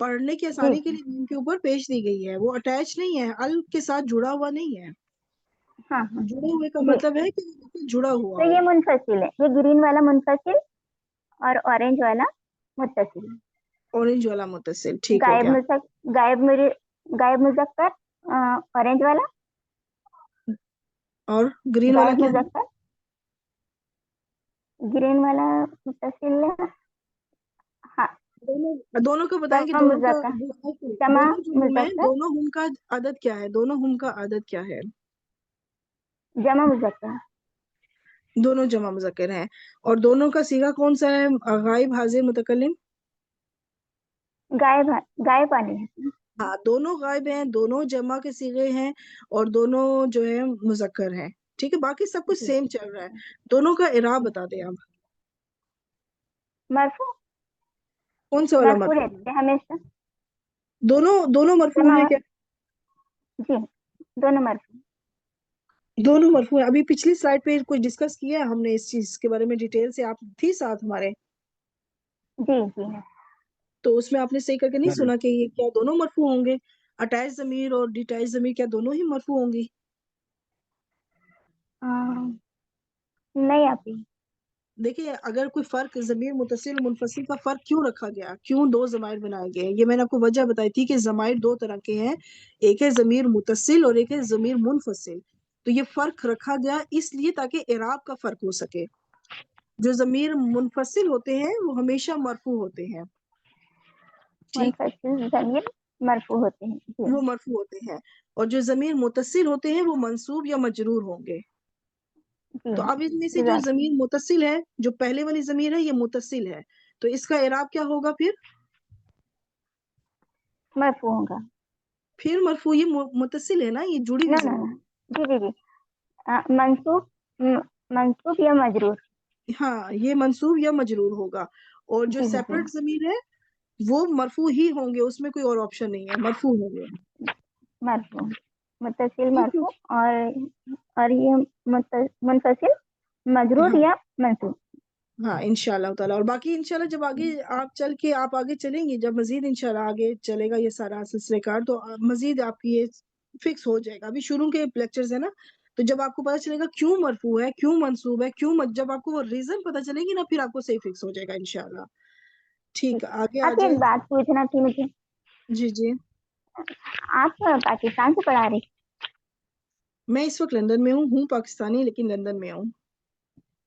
पढ़ने की जी आसानी के लिए मीम के ऊपर पेश दी गई है, वो अटैच नहीं है, अल के साथ जुड़ा हुआ नहीं है। हाँ हाँ जुड़े हुए का जी। मतलब है कि वो जुड़ा हुआ तो हो। ये मुनफसिल है, ये ग्रीन वाला मुनफसिल और ऑरेंज वाला मुत्तसिल। ऑरेंज वाला मुत्तसिल, ठीक हो गायब गया। मुजक गायब मुजक्कर ऑरेंज वाला, और ग्रीन वाला गायब क्या है? मुजक्कर ग्रीन वाला मुत्तसिल। हाँ, दोनों को बताएं कि जमा दोनों का मुजक्कर जमा दोनों जो हुम है, मुजक्कर दोनों हुम का आदत क्या है? दोनों हुम का आदत क्या है? जमा मुजक्कर दोनों जमा मुज़क्कर हैं। और दोनों का सीगा कौन सा है? गायब, हाजिर, मुतकल्लिम। गायब गायब पानी है। हाँ, दोनों गायब हैं, दोनों जमा के सीगे हैं, और दोनों जो है मुज़क्कर हैं। ठीक है, बाकी सब कुछ जी सेम चल रहा है। दोनों का इराब बता दें आप। मरफू कौन सा वाला मरफू मरफू? रहते हैं हमेशा। दोनों दोनों मरफू जमा है क्या? जी दोनों मरफू। दोनों मरफू है। अभी पिछली स्लाइड पे कुछ डिस्कस किया है हमने इस चीज के बारे में डिटेल से, आप थी साथ हमारे? जी जी तो उसमें आपने सही करके नहीं सुना कि ये क्या दोनों मरफू होंगे? अटैच जमीर और डिटैच जमीर क्या दोनों ही मरफू होंगी? नहीं आती। देखिए, अगर कोई फर्क जमीर मुत्तसिल मुनफसिल का फर्क क्यों रखा गया, क्यों दो जमाइर बनाए गए, ये मैंने आपको वजह बताई थी कि जमाइर दो तरह के हैं, एक है जमीर मुत्तसिल और एक है जमीर मुनफसिल। तो ये फर्क रखा गया इसलिए ताकि इराब का फर्क हो सके। जो जमीर मुनफसिल होते हैं वो हमेशा मरफू होते हैं, ठीक, मुनफसिल ज़मीर मरफू होते हैं जी वो मरफू होते हैं। और जो जमीर मुत्तसिल होते हैं वो मंसूब या मजरूर होंगे। जी तो अब इनमें से जो जज़ाक जमीर मुत्तसिल है, जो पहले वाली जमीर है ये मुत्तसिल है, तो इसका इराब क्या होगा फिर? मरफू होगा। फिर मरफू, ये मुत्तसिल है ना, ये जुड़ी हुई ना ना जमीर। जी जी जी मंसूब मंसूब या मजरूर। हाँ, ये मंसूब या मजरूर होगा। और जो जी जी सेपरेट जमीर है वो मरफू ही होंगे, उसमें कोई और ऑप्शन नहीं है, मरफू होंगे। मरफू मुत्तसिल ठीक है। मरफू और ये मुनफसिल मजरूर हाँ या मंसूब। हाँ, इंशाल्लाह ताला। और बाकी इंशाल्लाह जब आगे आप आगे चलेंगी, जब मजीद इंशाल्लाह आगे चलेगा ये सारा सिलसिलेकार, तो मजीद आपकी ये फिक्स हो जाएगा। अभी शुरू के लेक्चर्स है ना, तो जब आपको पता चलेगा क्यों मरफू है, क्यों मंसूब है, जब आपको वो रीजन पता चलेगी ना, फिर आपको सही फिक्स हो जाएगा इंशाल्लाह। ठीक, ठीक। आगे आ आप एक जाए। बात पूछना थी मुझे। जी जी। आप पाकिस्तान से पढ़ा रही? मैं इस वक्त लंदन में हूँ पाकिस्तानी, लेकिन लंदन में हूँ।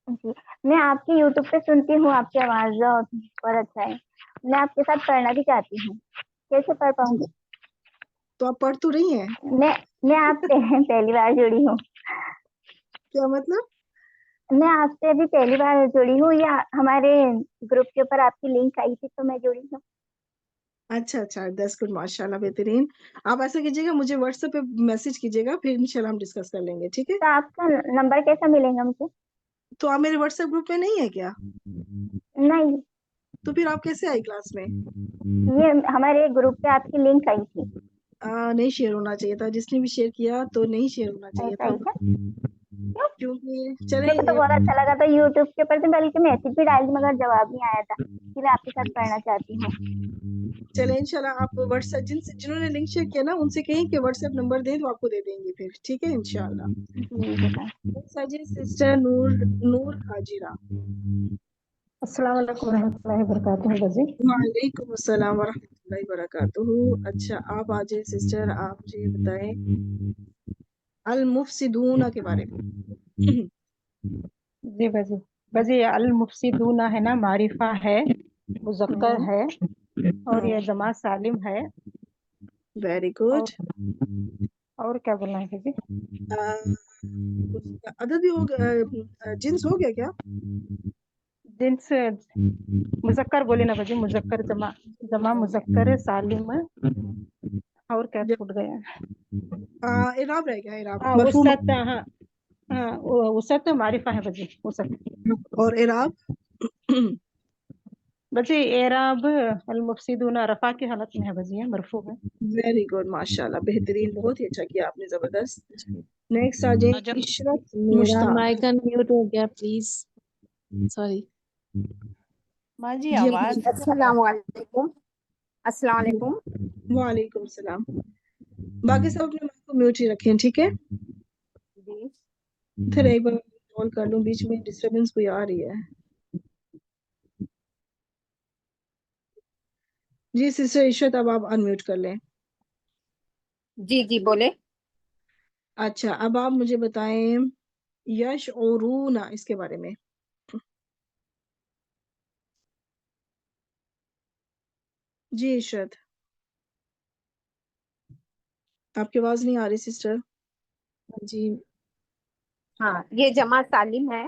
जी मैं आपके यूट्यूब पे सुनती हूँ, आपकी आवाज बहुत अच्छा है। मैं आपके साथ पढ़ना भी चाहती हूँ, कैसे पढ़ पाऊंगी? तो आप पढ़ तो रही हैं? मैं आपसे पहली बार जुड़ी हूँ। क्या मतलब? मैं आपसे अभी पहली बार जुड़ी हूँ, या हमारे ग्रुप के ऊपर आपकी लिंक आई थी तो मैं जुड़ी हूँ। अच्छा अच्छा, दैट्स गुड, माशाल्लाह, बेहतरीन। आप ऐसा कीजिएगा, मुझे व्हाट्सएप पे मैसेज कीजिएगा, फिर इंशाल्लाह हम डिस्कस कर लेंगे, ठीक है? तो आपका नंबर कैसा मिलेगा मुझे? तो आप मेरे व्हाट्सएप ग्रुप पे नहीं है क्या? नहीं, तो फिर आप कैसे आई क्लास में? ये हमारे ग्रुप पे आपकी लिंक आई थी। नहीं शेयर होना चाहिए था, जिसने भी शेयर किया तो नहीं शेयर होना चाहिए ऐसा था, ही क्या? क्यों? क्योंकि चले मुझे तो बहुत अच्छा लगा था यूट्यूब के ऊपर से, बल्कि मैसेज भी डाली मगर जवाब नहीं आया था, इसलिए आपके साथ पढ़ना चाहती हूँ। चले इंशाल्लाह आप व्हाट्सएप जिन्होंने लिंक शेयर किया ना उनसे कहें कि व्हाट्सएप नंबर दें तो आपको दे देंगे फिर, ठीक है इंशाल्लाह। साजिद सिस्टर नूर हाजिरा। अस्सलाम वालेकुम रहमतुल्लाहि व बरकातुहू बाजी। वालेकुम अस्सलाम वरहमतुल्लाहि वबरकातुहू। अच्छा, आप आ जाए सिस्टर, आप मुझे बताएं अल मुफसिदूना के बारे में। जी बाजी। बाजी अल मुफसिदूना है ना, मारिफा है, मुज़क्कर है, और ये जमा सालिम है। Very good. और क्या बोलना है बाजी? अदद भी हो गया, जिन्स हो गया क्या? जिन्स मुज़क्कर बोले ना बाजी, मुज़क्कर जमा, जमा मुज़क्कर सालिम, और क्या छूट गया? इराब रह गया, इराब हाँ मरफू वसत, हाँ हाँ वसत मारिफा है बाजी, वसत। और इराब बजी एराब अल मुफसिदूना रफा की हालत में है बाजी, है मरफू है। वेरी गुड, माशाल्लाह, बेहतरीन, बहुत ही अच्छा किया आपने, जबरदस्त। नेक्स्ट आ जाए इशरत मेरा मुश्ताक। माइक अनम्यूट हो गया प्लीज, सॉरी। माँ जी जी आवाज अस्सलाम वालेकुम। अस्सलाम वालेकुम। वालेकुम सलाम। बाकी सब अपने माइक को म्यूट ही रखें, ठीक है? जी फिर एक बार कॉल कर लूं, बीच में डिस्टरबेंस कोई आ रही है। जी सिस्टर इशरत, अब आप अनम्यूट कर लें। जी जी बोले। अच्छा, अब आप मुझे बताएं यशऊरूना इसके बारे में। जी इशरत, आपकी आवाज नहीं आ रही सिस्टर। जी हाँ ये जमा सालिम है।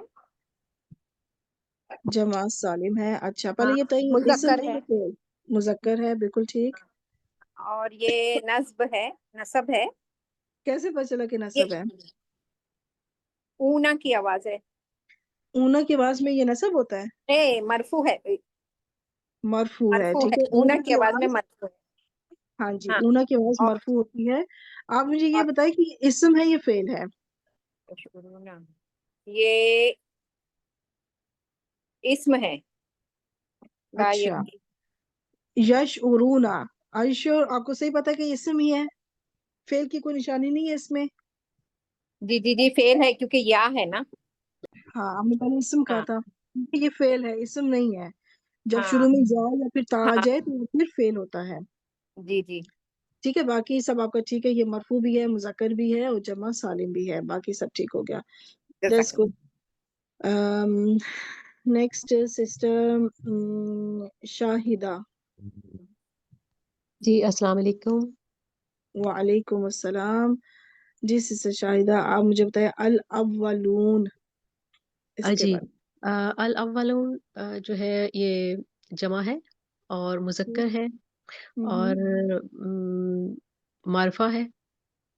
जमा सालिम है, अच्छा, पहले हाँ ये तय इसम मुज़क्कर है है, या फ़िल? मुज़क्कर है, बिल्कुल ठीक। और ये नस्ब है, नसब है। कैसे पता चला कि ये नसब है? ऊना की आवाज है। ऊना की आवाज में ये नसब होता है, नहीं, मरफू है। मरफू है, मरफू ठीक है, है। ऊना ऊना की की आवाज में आवाज, मरफू है। हाँ जी, हाँ, ऊना की आवाज और मरफू होती है। आप मुझे ये और बताएं कि ये इस्म है ये फेल है? ऊना ये इस्म है। ये अच्छा, यश उरूना, आयुष्योर आपको सही पता है कि ये इस्म ही है, फेल की कोई निशानी नहीं है इसमें? जी जी जी, फेल है क्योंकि या है ना। हाँ, आपने पहले इस्म कहा हाँ था, ये फेल है, इस्म नहीं है। जब शुरू हाँ में जा या फिर ता आ हाँ, जाए तो वो फिर फेल होता है। जी जी। ठीक है, बाकी सब आपका ठीक है, ये मरफू भी है, मुज़क्कर भी है और जमा सालिम भी है, बाकी सब ठीक हो गया। Let's go next sister Shahida. जी अस्सलाम वालेकुम। वालेकुम अस्सलाम। जी सिस्टर शाहिदा, आप मुझे बताएं अल अव्वलून इसके जी बारे अल अव्वलून जो है ये जमा है और में। मुज़क्कर है हम्म और मारफा है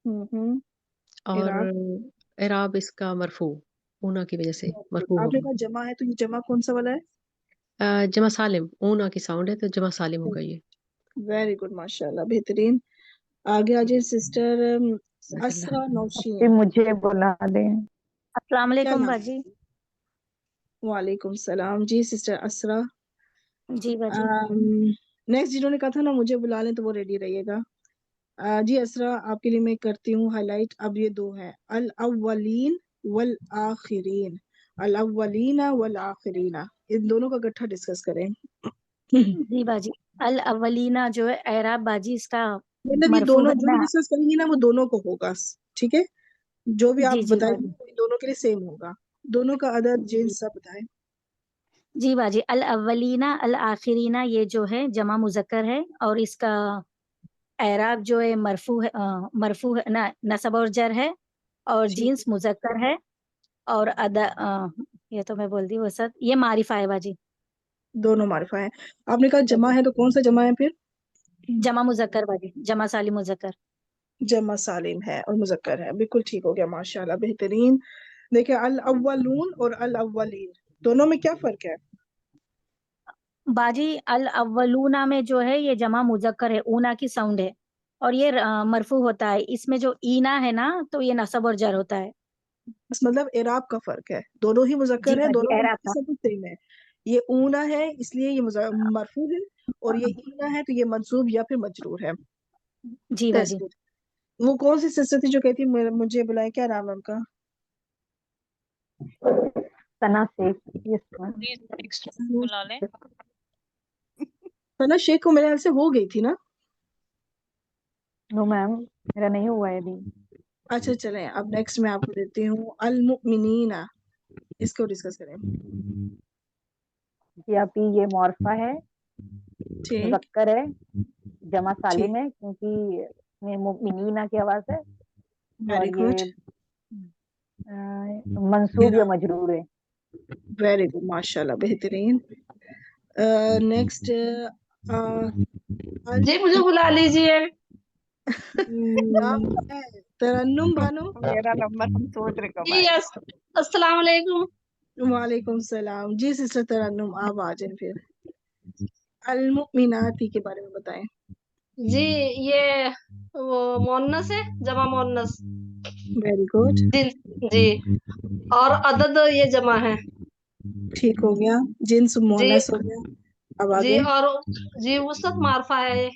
हम्म। और इराक, इराब इसका मरफू ऊना की वजह से मरफू आपने होगा। कहा जमा है, तो ये जमा कौन सा वाला है? जमा सालिम, ऊना की साउंड है तो जमा सालिम होगा ये। वेरी गुड, माशाल्लाह, बेहतरीन। आगे आ जाए सिस्टर जज़ाकल्लाह। असरा जी नौशीन। मुझे बुला दें। अस्सलाम क्या वालेकुम नाम? बाजी। वालेकुम सलाम। जी सिस्टर असरा। जी बाजी। नेक्स्ट जिन्होंने कहा था ना मुझे बुला लें तो वो रेडी रहिएगा। जी असरा, आपके लिए मैं करती हूँ हाईलाइट। अब ये दो हैं, अल अव्वलीन वल आखिरीन, अल अव्वलीना वल आखिरीना, इन दोनों का इकट्ठा डिस्कस करें। जी बाजी, अल अवलीना जो है एराब बाजी इसका मतलब ये मरफू दोनों है जो भी ना। डिस्कस करेंगी ना वो दोनों को होगा, ठीक है? जो भी आप जी जी बताएंगे बाजी। वो इन दोनों के लिए सेम होगा। दोनों का अदद जी जिन्स सब बताएं। जी बाजी, अल अवलीना अल आखिरीना ये जो है जमा मुजक्कर है और इसका एराब जो है मरफू है ना, नसब और जर है और ठीक जींस मुजक्कर है और ये तो मैं बोल दी वो सब, ये मारिफा है बाजी। है, दोनों मारिफा है। आपने कहा जमा है, तो कौन सा जमा है फिर? जमा मुजक्कर बाजी, जमा साली मुजक्कर। जमा सालिम है और मुजक्कर है, बिल्कुल ठीक हो गया, माशाल्लाह, बेहतरीन। देखिए, अल अव्वलून और अल अव्वलीन दोनों में क्या फर्क है? बाजी अल अव्वलूना में जो है ये जमा मुजक्कर है, ऊना की साउंड है और ये मरफू होता है। इसमें जो ईना है ना तो ये नसब और जर होता है। बस मतलब एराब का फर्क है, दोनों ही जी मुजक्कर है, बाजी, दोनों का एराब का। सब सेम है। ये ऊना है इसलिए ये मरफू है, और ये ईना है तो ये मंसूब या फिर मजरूर है। जी That's बाजी। good। वो कौन सी सिस्टर थी जो कहती मुझे बुलाए, क्या नाम है उनका? Sana Shaikh, yes ma'am. Please next बुला लें। सना शेख को मेरे ख्याल से हो गई थी ना? नो मैम, मेरा नहीं हुआ है अभी। अच्छा चलें, अब नेक्स्ट मैं आपको देती हूँ अल मुमिनीना, इसको डिस्कस करें। जी आप ये मॉर्फा है, ठीक मुजक्कर है, जमा ठीक, सालिम है क्योंकि इसमें मुमिनीना की आवाज है और वेरी गुड। ये मंसूब या मजरूर है। वेरी गुड, माशाल्लाह, बेहतरीन। नेक्स्ट जी मुझे बुला लीजिए। नाम क्या है? तरन्नुम बानो। मेरा नंबर हम सोच रहे कब जी आएगा। अस्सलाम वालेकुम। वालेकुम सलाम। जी सिस्टर तरन्नुम, आप आ जाए फिर। अल मुमिनाती के बारे में बताएं। जी ये वो मोन्नस है, जमा मोन्नस। वेरी गुड, जी जी, और अदद ये जमा है। ठीक हो गया, जिन्स जी मोनस हो गया। अब जी, आगे। और जी वसत मारफा है।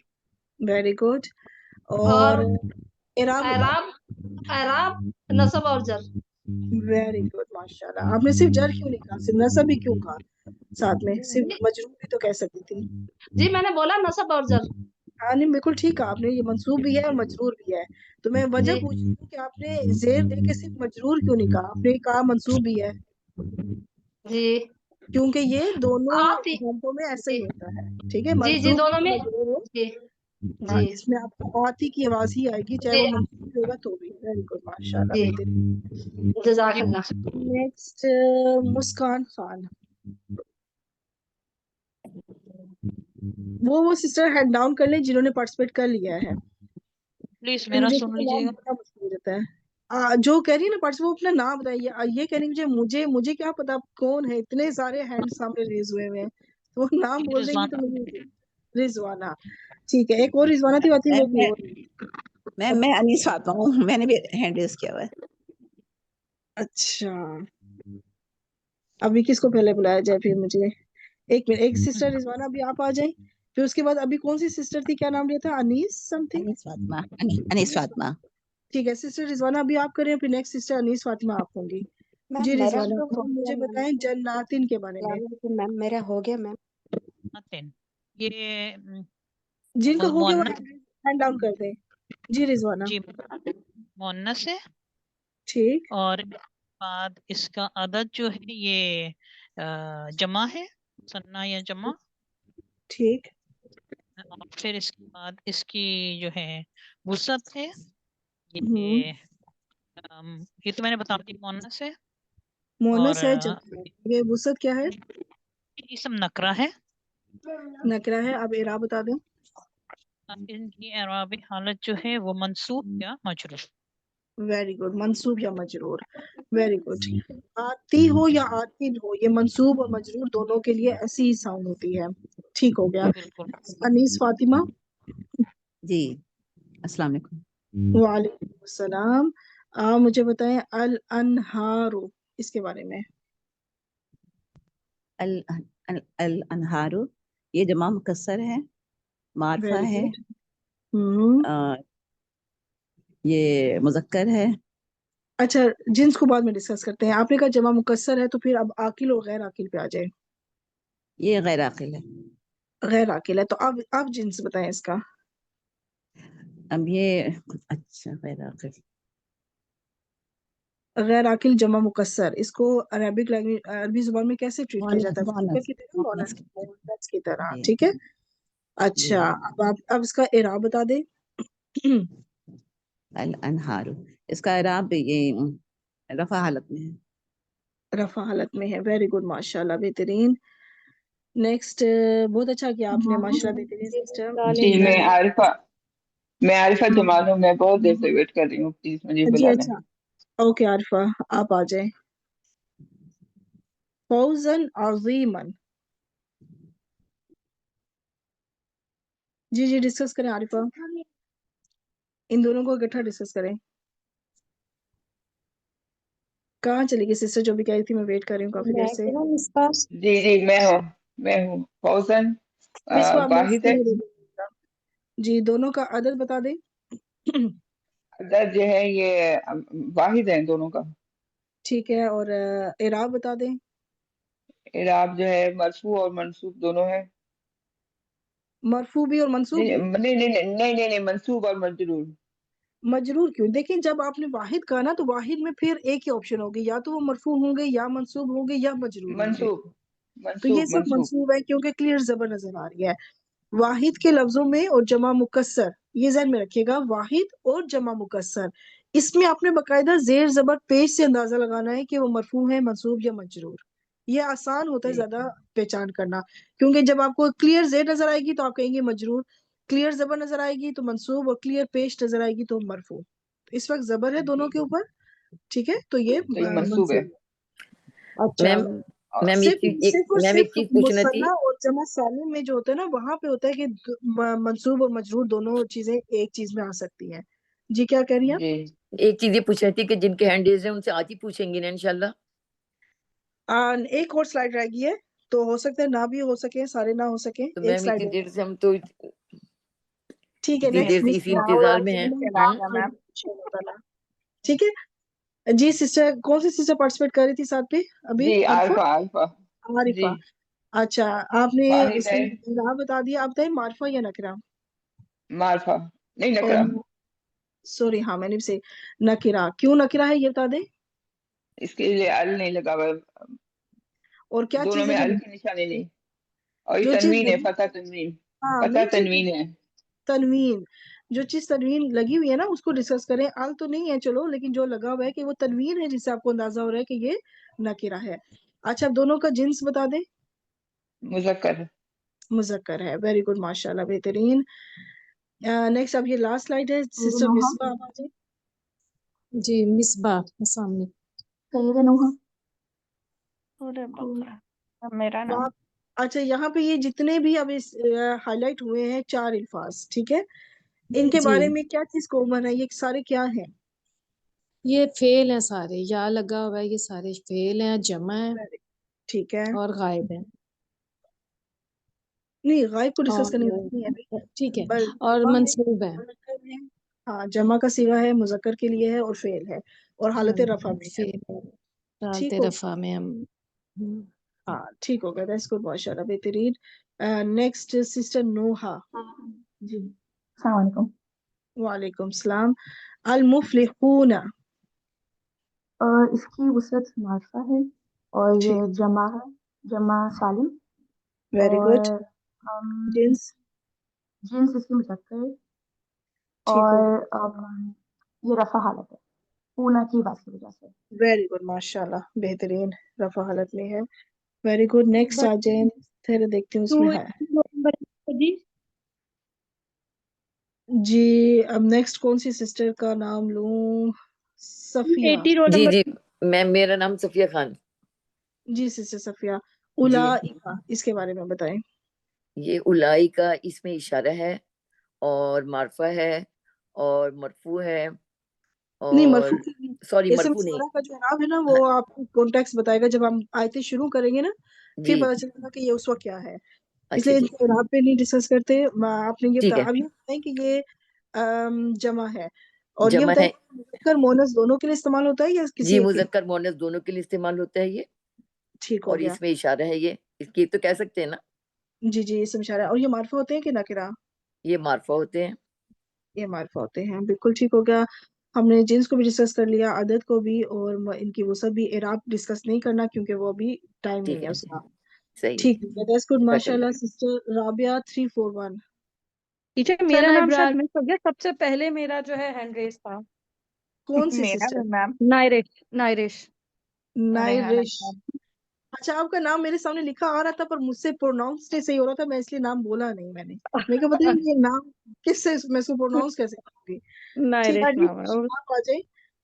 Very good. और और इराब बताओ। एराब, एराब नसब और जर। वेरी गुड, माशाल्लाह। आपने सिर्फ जर क्यों नहीं कहा, सिर्फ नसब ही क्यों कहा? साथ में सिर्फ मजरूर भी तो कह सकती थी। जी मैंने बोला नसब और जर। हाँ नहीं, बिल्कुल ठीक है आपने, ये मंसूब भी है और मजरूर भी है। तो मैं वजह जी पूछ रही हूँ कि आपने जेर दे के सिर्फ मजरूर क्यों नहीं कहा, आपने कहा मंसूब भी है, जी क्योंकि ये दोनों आती। शब्दों में ऐसा ही जी होता है, ठीक है? जी जी, मंसूब दोनों हो में। मजरूर हो। जी हाँ, जी इसमें आपको आती की आवाज ही आएगी, चाहे जी वो मंसूब भी होगा तो भी। वेरी गुड, माशाल्लाह, जी, बेहतरीन। जज़ाकल्लाह। नेक्स्ट मुस्कान खान। वो सिस्टर हैंड डाउन कर लें जिन्होंने पार्टिसिपेट कर लिया है, प्लीज क्योंकि मेरा मुझे सुन तो नाम लीजिएगा। बड़ा मुश्किल हो जाता है। जो कह रही है ना पार्ट्स, वो अपना नाम बताइए। ये कह रही है मुझे मुझे क्या पता कौन है, इतने सारे हैंड सामने रेज हुए हैं, तो वो नाम बोल देंगी तो मुझे। रिजवाना, ठीक है। एक और रिजवाना थी, बात वो भी और। मैं अनीस फातिमा हूँ, मैंने भी हैंड रेज किया हुआ है। अच्छा, अभी किसको पहले बुलाया जाए फिर? मुझे एक मिनट, एक सिस्टर रिजवाना अभी आप आ जाए, फिर उसके बाद अभी कौन सी सिस्टर थी, क्या नाम लिया था? अनीस समथिंग। अनीस फातिमा, अनीस फातिमा। ठीक है, सिस्टर रिजवाना अभी आप करें, फिर नेक्स्ट सिस्टर अनीस फातिमा आप होंगी। मैम जी मेरा रिजवाना, तो हो अब गया मुझे मैम। बताएं जन्नातिन के बारे में। मैम मेरा हो गया मैम। ये जिनका हो गया वो मोहन्नस, हैंड डाउन कर दे। जी रिजवाना। जी मोहन्नस है। ठीक। और बाद इसका अदद जो है ये जमा है, सन्ना या जमा। ठीक। और फिर इसके बाद इसकी जो है वुसअत है, ये तो मैंने बता दी, मोहन्नस है। मोहनस और है, जमा है। ये वुसअत क्या है? इसम नकरा है। नकरा है। अब इरा बता दें। इनकी एराबी हालत जो है वो मंसूब या मजरूर। वेरी गुड, मंसूब या मजरूर, वेरी गुड। आती हो या आतिन हो, ये मंसूब और मजरूर दोनों के लिए ऐसी ही साउंड होती है। ठीक हो गया। अनीस फातिमा। जी, अस्सलाम वालेकुम। वालेकुम अस्सलाम। मुझे बताएं अल अनहारू, इसके बारे में। अल अल अनहारू, ये जमा मुकस्सर है, मारफा वेरी है, गुड। ये मुजक्कर है। अच्छा, जिन्स को बाद में डिस्कस करते हैं। आपने कहा जमा मुकस्सर है, तो फिर अब आकिल और गैर आकिल पे आ जाए। ये गैर आकिल है। गैर आकिल है, तो अब जिन्स बताएं इसका। अब ये अच्छा, गैर आकिल, गैर आकिल जमा मुकस्सर, इसको अरबिक लैंग्वेज, अरबी जुबान में कैसे ट्रीट किया जाता है? मोहन्नस की तरह, मोहन्नस की तरह। जी। ठीक है। अच्छा, अब इसका इराब बता दे। अल अनहारू, इसका इराब ये रफा हालत में है। रफा हालत में है। वेरी गुड, माशाल्लाह, बेहतरीन। नेक्स्ट, बहुत अच्छा किया आपने, माशाल्लाह, बेहतरीन सिस्टर। जी मैं आरिफा जमाल हूँ। मैं बहुत देर से वेट कर रही हूँ, प्लीज मुझे जी बुला लें। अच्छा, ओके आरिफा, आप आ जाए। फौजन अजीमन। जी डिस्कस करें आरिफा, इन दोनों को इकट्ठा डिस्कस करें। कहाँ चली गई सिस्टर जो भी कह रही थी? मैं वेट कर रही हूँ काफी देर से। जी मैं हूँ फौजन इसको आप वाहिद है। जी, दोनों का अदद बता दें। अदद जो है ये वाहिद है दोनों का। ठीक है, और इराब बता दें। इराब जो है मरफू और मंसूब दोनों है। मरफू भी और मंसूब भी? नहीं, मंसूब और मजरूर। मजरूर क्यों? देखिए, जब आपने वाहिद कहा ना, तो वाहिद में फिर एक ही ऑप्शन होगी, या तो वो मरफू होंगे, या मंसूब होंगे, या मजरूर होंगे। तो ये सब मंसूब है, क्योंकि क्लियर जबर नजर आ रही है। वाहिद के लफ्जों में और जमा मुकस्सर, ये ज़हन में रखिएगा, वाहिद और जमा मुकस्सर, इसमें आपने बकायदा जेर जबर पेश से अंदाजा लगाना है कि वो मरफू है, मंसूब या मजरूर। ये आसान होता है ज्यादा पहचान करना, क्योंकि जब आपको क्लियर जेर नजर आएगी तो आप कहेंगे मजरूर, क्लियर जबर नजर आएगी तो मंसूब, और क्लियर पेश नजर आएगी तो मरफू। इस वक्त जबर है दोनों के ऊपर, ठीक है, तो ये मंसूब है। अच्छा, मैम सिर्फ एक चीज पूछना थी। मुसन्ना और जमा सालिम में जो होता है ना, वहां पे होता है कि मंसूब और मजरूर दोनों चीजें एक चीज में आ सकती हैं। जी क्या कह रही हैं? एक चीज ये पूछ रही थी कि जिनके हैंड रेज है उनसे आज ही पूछेंगे ना इंशाल्लाह। एक और स्लाइड रह गई है, तो हो सकता है ना भी हो सके, सारे ना हो सके। तो एक मैम स्लाइड इतनी देर से हम तो ठीक है, इतनी देर से इसी इंतजार में हैं। ठीक है जी। सिस्टर कौन सी सिस्टर पार्टिसिपेट कर रही थी साथ पे अभी? जी आरिफा। जी अच्छा, आपने वाहिद है। इसका बता दिया। आप बताइए मारफा या नकरा? मारफा नहीं, नकरा। सॉरी, हाँ मैंने भी से नकरा। क्यों नकरा है ये बता दें। इसके लिए अल नहीं लगा हुआ, और क्या दोनों चीज में है अल जो की निशानी नहीं, और ये जो चीज तनवीन है, लगी? फतह तनवीन, हाँ, फतह मेन चीज तनवीन है। तनवीन, जो चीज तनवीन लगी हुई है ना उसको डिस्कस करें। अल तो नहीं है चलो, लेकिन जो लगा हुआ है कि वो तनवीन है, जिससे आपको अंदाजा हो रहा है कि ये नकिरा है। अच्छा, दोनों का जिन्स बता दें। मुजक्कर। मुजक्कर है। वेरी गुड, माशाल्लाह, बेहतरीन। नेक्स्ट अब ये लास्ट स्लाइड है, सिस्टर मिसबा आप आ जाए। जी मिसबा सामने। सैयदा नूहा। अरे बाप रे, अब मेरा नाम। आप अच्छा, यहाँ पे ये जितने भी अब इस हाईलाइट हुए हैं 4 अल्फाज, ठीक है, इनके जी बारे में क्या चीज कॉमन है? ये सारे क्या हैं? ये फेल है सारे, या लगा हुआ है, ये सारे फेल हैं, जमा है ठीक है, और गायब है। नहीं गायब को डिस्कस करने की और जरूरत नहीं है अभी। ठीक है, बस और जमा है, मंसूब है। मुज़क्कर है, हाँ जमा का सीगा है, मुज़क्कर के लिए है, और फेल है, और हालत रफा में है। फेल है, डालते ठीक हो रफा में हम। हाँ ठीक हो गया, दैट्स गुड माशाल्लाह, बेहतरीन। नेक्स्ट सिस्टर नोहा। जी अस्सलाम वालेकुम। वालेकुम सलाम। अल मुफलिहूना। और इसकी वसअत मार्फा है और ये ठीक, जमा है, जमा सालिम। Very good. और जिन्स। जिन्स इसकी मुज़क्कर है ठीक हो गया, और ये रफा हालत है ऊना की बात की वजह से। वेरी गुड माशाल्लाह, बेहतरीन, रफा हालत में है। वेरी गुड, नेक्स्ट आ जाए, फिर देखती हूँ उसमें है। जी जी, अब नेक्स्ट कौन सी सिस्टर का नाम लूं? सफिया। 80 रोल जी नंबर। जी मैम, मेरा नाम सफिया खान। जी सिस्टर सफिया। जी, उलाइका, इसके बारे में बताएं। ये उलाई का इसमें इशारा है और मार्फा है और मरफू है, नहीं मरफू और की नहीं। सॉरी इसम मरफू नहीं। इशारा का जो नाम है ना, वो हाँ, आपको कॉन्टेक्स्ट बताएगा जब हम आयतें शुरू करेंगे ना, फिर जी पता चलेगा कि ये उस वक्त क्या है। अच्छा इसलिए जी, इसको इराब पे नहीं डिस्कस करते। आपने ये ठीक बता, है। अब ये बताएं कि ये जमा है, और ये जमा बताएं है, कि मुज़क्कर मोनस दोनों के लिए इस्तेमाल होता है या किसी जी एक के लिए? मुजक्कर मोनस दोनों के लिए इस्तेमाल होता है ये, ठीक हो और गया। इसमें इशारा है ये, इसकी तो कह सकते हैं ना, जी जी, इसम इशारा। और ये मार्फा होते हैं कि नकिरा? ये मार्फा होते हैं। ये मार्फा होते हैं, बिल्कुल ठीक हो गया। हमने जिन्स को भी डिस्कस कर लिया, अदद को भी, और इनकी वो सब भी। इराब डिस्कस नहीं करना क्योंकि वो अभी टाइम नहीं ठीक है है, उसका। सही ठीक है, है, दैट्स गुड जज़ाकल्लाह। माशाल्लाह। सिस्टर राबिया 341। टीचर मेरा सना नाम शायद इब्रार। मिस हो गया, सबसे पहले मेरा जो है हैंड रेस था। कौन सी मेरा सिस्टर? भी मैम। नाइरिश नाइरिश। रेहाना नाइरिश। मैम। अच्छा, आपका नाम मेरे सामने लिखा आ रहा था पर मुझसे प्रोनाउंस नहीं सही हो रहा था, मैं इसलिए नाम बोला नहीं मैंने। मैं क्या पता नहीं ये नाम किससे, मैं इसको प्रोनाउंस कैसे करूंगी। ठीक है, नाइरिश नाम है। नाइरिश और आप आ जाए।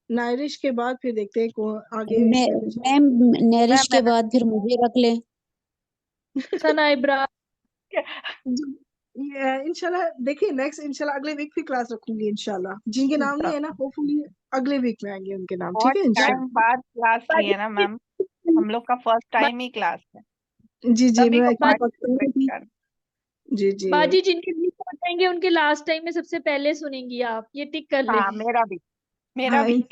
नाइरिश के बाद फिर देखते हैं आगे मैं इसमें कुछ। मैम नरिश मैम के बाद फिर मुझे रख लें। सना इब्रार। इंशाल्लाह देखिए, नेक्स्ट इंशाल्लाह अगले वीक फिर क्लास रखूंगी इंशाल्लाह। जिनके नाम नहीं है ना, होपफुली अगले वीक में आएंगे उनके नाम, बहुत ठीक है टाइम इंशाल्लाह। बाद क्लास ली है ना मैम, हम लोग का फर्स्ट टाइम ही क्लास है, जी जी, सभी मैं को एक्चुअली पार्टिसिपेट पाकिस्तानी कर। थी। जी जी। बाजी जिनके बीच में बताएंगे उनके लास्ट टाइम में सबसे पहले सुनेंगी आप, ये टिक कर ले। हाँ मेरा भी, मेरा हाँ भी।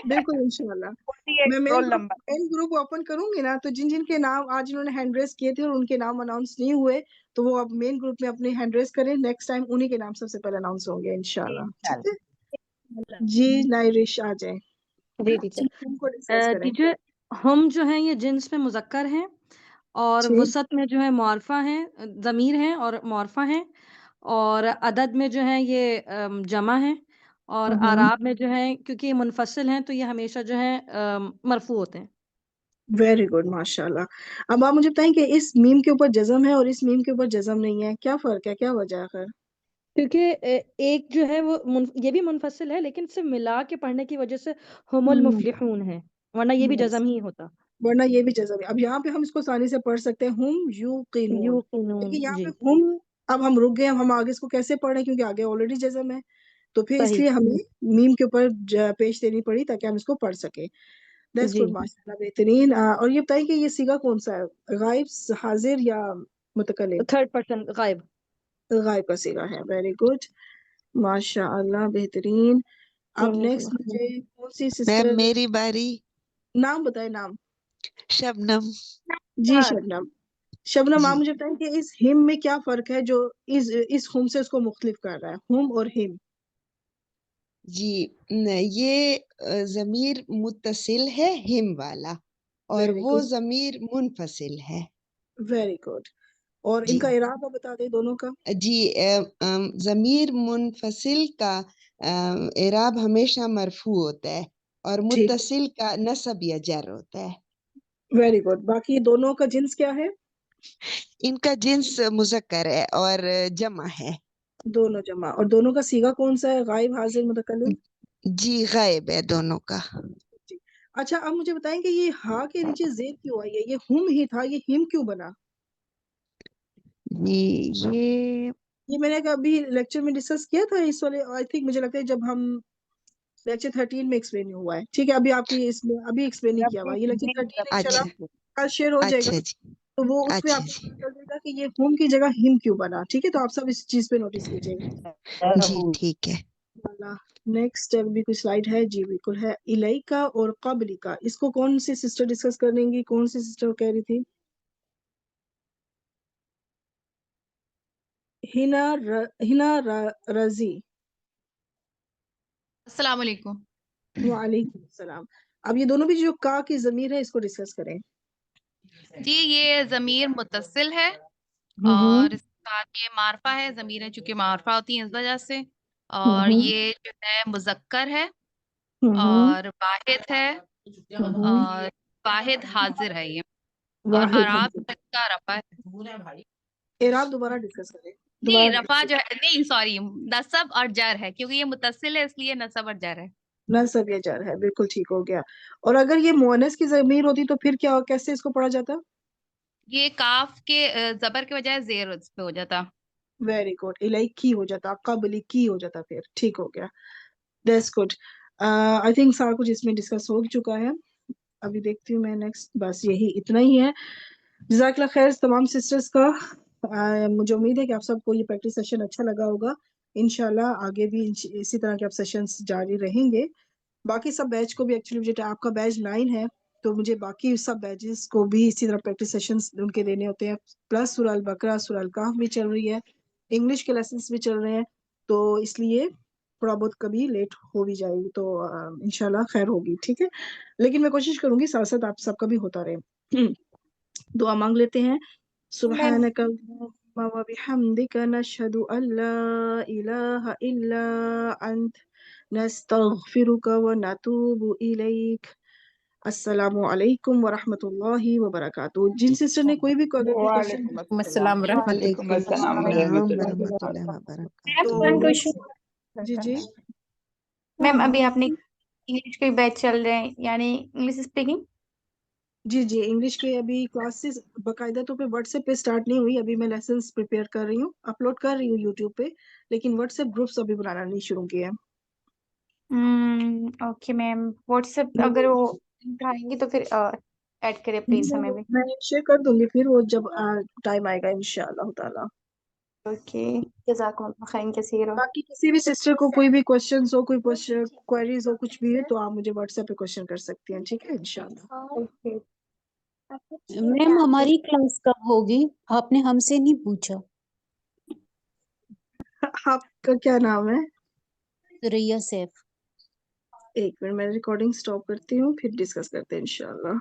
बिल्कुल इंशाल्लाह। 48 मैं roll number. Main group open करूंगी ना, तो जिन जिन के नाम आज इन्होंने हैंड रेस किए थे और उनके नाम अनाउंस नहीं हुए, तो वो अब मेन ग्रुप में अपने हैंड रेस करें, नेक्स्ट टाइम उन्हीं के नाम सबसे पहले अनाउंस होंगे इंशाल्लाह, ठीक है। जी नाइरिश आ जाए, जी टीचर। उनको डिस्कस करें। टीचर हम जो है ये जिन्स में मुजक्कर हैं और ठीक, वसत में जो है मुआरफा है, ज़मीर है और मुआरफा है, और अदद में जो है ये जमा है, और आराब में जो है क्योंकि ये मुनफसिल हैं तो ये हमेशा जो है मरफू होते हैं। वेरी गुड माशाल्लाह। अब आप मुझे बताएं कि इस मीम के ऊपर जज़म है और इस मीम के ऊपर जज़म नहीं है, क्या फर्क है, क्या वजह है खैर? क्योंकि एक जो है वो ये भी मुनफसिल है लेकिन सिर्फ मिला के पढ़ने की वजह से हुमुल हम्म, मुफलिहून है, वरना ये भी yes। जज़म ही होता। वरना ये भी जज़म है। अब यहाँ पे हम इसको आसानी से पढ़ सकते हैं, हुम यूकिनून, यूकिनून लेकिन यहाँ जी पे हुम, अब हम रुक गए, अब हम आगे इसको कैसे पढ़ें क्योंकि आगे ऑलरेडी जज़म है, तो फिर सही। इसलिए हमें मीम के ऊपर पेश देनी पड़ी ताकि हम इसको पढ़ सके। दैट्स जी गुड माशाल्लाह, बेहतरीन। और ये बताइए कि ये सीगा कौन सा है, गायब, हाजिर या मुतकल्लिम? थर्ड पर्सन गायब। गायब का सीगा है, वेरी गुड माशाअल्लाह, बेहतरीन। अब नेक्स्ट मुझे कौन सी मैम सिस्टर, मेरी बारी। नाम बताए, नाम। शबनम। जी शबनम। शबनम, आप जी मुझे बताएं कि इस हिम में क्या फर्क है जो इस हुम से उसको मुख्तलिफ कर रहा है, हुम और हिम? जी ये जमीर मुत्तसिल है हिम वाला, और वेरी वो गुड, जमीर मुनफसिल है। Very good. और जी इनका इरादा बता दें दोनों का। जी जमीर मुनफसिल का एराब हमेशा मरफू होता है, और ठीक, मुत्तसिल का नसब या जर होता है। Very good. बाकी दोनों का जिन्स क्या है? इनका जिन्स मुजक्कर है और जमा है। दोनों जमा। और दोनों का सीगा कौन सा है, गायब, हाजिर, मुतकल्लिम? जी गायब है दोनों का। जी। अच्छा अब मुझे बताएं कि ये हा के नीचे जेर क्यों आई है? ये हुम ही था, ये हिम क्यों बना? ये ये मैंने अभी लेक्चर में डिस्कस किया था इस वाले, आई थिंक मुझे लगता है जब हम लेक्चर 13 में एक्सप्लेन हुआ है। ठीक है, अभी आपकी इसमें अभी एक्सप्लेन नहीं किया हुआ, ये लेक्चर 13 इंशाल्लाह अच्छा कल शेयर हो जाएगा, अच्छा जी तो वो उसमें अच्छा आपको जी पता चल जाएगा कि ये हुम की जगह हिम क्यों बना। ठीक है, तो आप सब इस चीज पे नोटिस कीजिएगा। जी ठीक है। नेक्स्ट अभी कोई स्लाइड है? जी बिल्कुल है। इलाइका और कबलिका, इसको कौन सी सिस्टर डिस्कस करेंगी? कौन सी सिस्टर कह रही थी? हिना रजी। अस्सलाम वालेकुम। वालेकुम सलाम। अब ये दोनों भी जो का की जमीर है इसको डिस्कस करें। जी ये जमीर मुत्तसिल है और इसके साथ ये मारफा है, जमीर है चूंकि मारफा होती है इस वजह से। और ये जो है मुजक्कर है और वाहिद है और वाहिद हाजिर है ये। और वाहिद आराब हाजिर। का रफा है। एराब दोबारा डिस्कस करें। नहीं दोबारा रफा जो है, नहीं सॉरी, नसब और जर है क्योंकि ये मुत्तसिल है इसलिए नसब और जर है। नसब या जर है, बिल्कुल ठीक हो गया। और अगर ये मुअन्नस की जमीर होती तो फिर क्या, कैसे इसको पढ़ा जाता? ये काफ के जबर के बजाय जेर उस पे हो जाता। वेरी गुड, इलाइकी हो जाता, कबली की हो जाता, फिर ठीक हो गया। That's good. आई थिंक सारा कुछ इसमें डिस्कस हो चुका है। अभी देखती हूँ मैं नेक्स्ट, बस यही इतना ही है। जज़ाकल्लाह खैर तमाम सिस्टर्स का। मुझे उम्मीद है कि आप सबको ये प्रैक्टिस सेशन अच्छा लगा होगा। इंशाल्लाह आगे भी इसी तरह के आप सेशंस जारी रहेंगे। बाकी सब बैच को भी एक्चुअली मुझे, आपका बैच 9 है तो मुझे बाकी सब बैचेस को भी इसी तरह प्रैक्टिस सेशंस उनके देने होते हैं। प्लस सूरह अल बकरा, सूरह अल कहफ भी चल रही है, इंग्लिश के लेसन्स भी चल रहे हैं, तो इसलिए थोड़ा बहुत कभी लेट हो भी जाएगी, तो इंशाल्लाह खैर होगी। ठीक है, लेकिन मैं कोशिश करूंगी साथ साथ आप सबका भी होता रहे। दुआ मांग लेते हैं। सुब्हानक अल्लाहुम्मा व बिहम्दिका नशहदु अल्ला इलाहा इल्ला अंत नस्तगफिरुका व नतूबु इलैक। अस्सलामु अलैकुम व रहमतुल्लाहि व बरकातुहू। जिन सिस्टर ने कोई भी क्वेश्चन वालेकुम अस्सलाम वालेकुम अस्सलाम अस्सलाम वरहमतुल्लाह। वरहमतुल्लाहि वबरकातुहू। Ma'am one question. जी जी मैम अभी आपने इंग्लिश के बैच चल रहे हैं यानी इंग्लिश स्पीकिंग? जी जी, इंग्लिश के अभी क्लासेस बाकायदा तो पे व्हाट्सएप पे स्टार्ट नहीं हुई, अभी मैं लेसन्स प्रिपेयर कर रही हूँ, अपलोड कर रही हूँ यूट्यूब पे, लेकिन व्हाट्सएप ग्रुप्स अभी बनाना नहीं शुरू किया है। ओके मैम, व्हाट्सएप अगर वो उठाएंगी तो फिर ऐड करिए प्लीज हमें भी। मैं शेयर कर दूंगी फिर वो जब टाइम आएगा इंशाअल्लाह ताला। ओके, जज़ाकुमुल्लाह खैरन कसीरा। बाकी किसी भी सिस्टर को कोई भी क्वेश्चंस हो, कोई क्वेश्चन क्वेरीज हो, कुछ भी है तो आप मुझे व्हाट्सएप पे क्वेश्चन कर सकती हैं। ठीक है इंशाअल्लाह। ओके। मैम हमारी क्लास कब होगी? आपने हमसे नहीं पूछा। आपका क्या नाम है? सुरैया सैफ। एक मिनट, मैं रिकॉर्डिंग स्टॉप करती हूँ फिर डिस्कस करते हैं इंशाअल्लाह।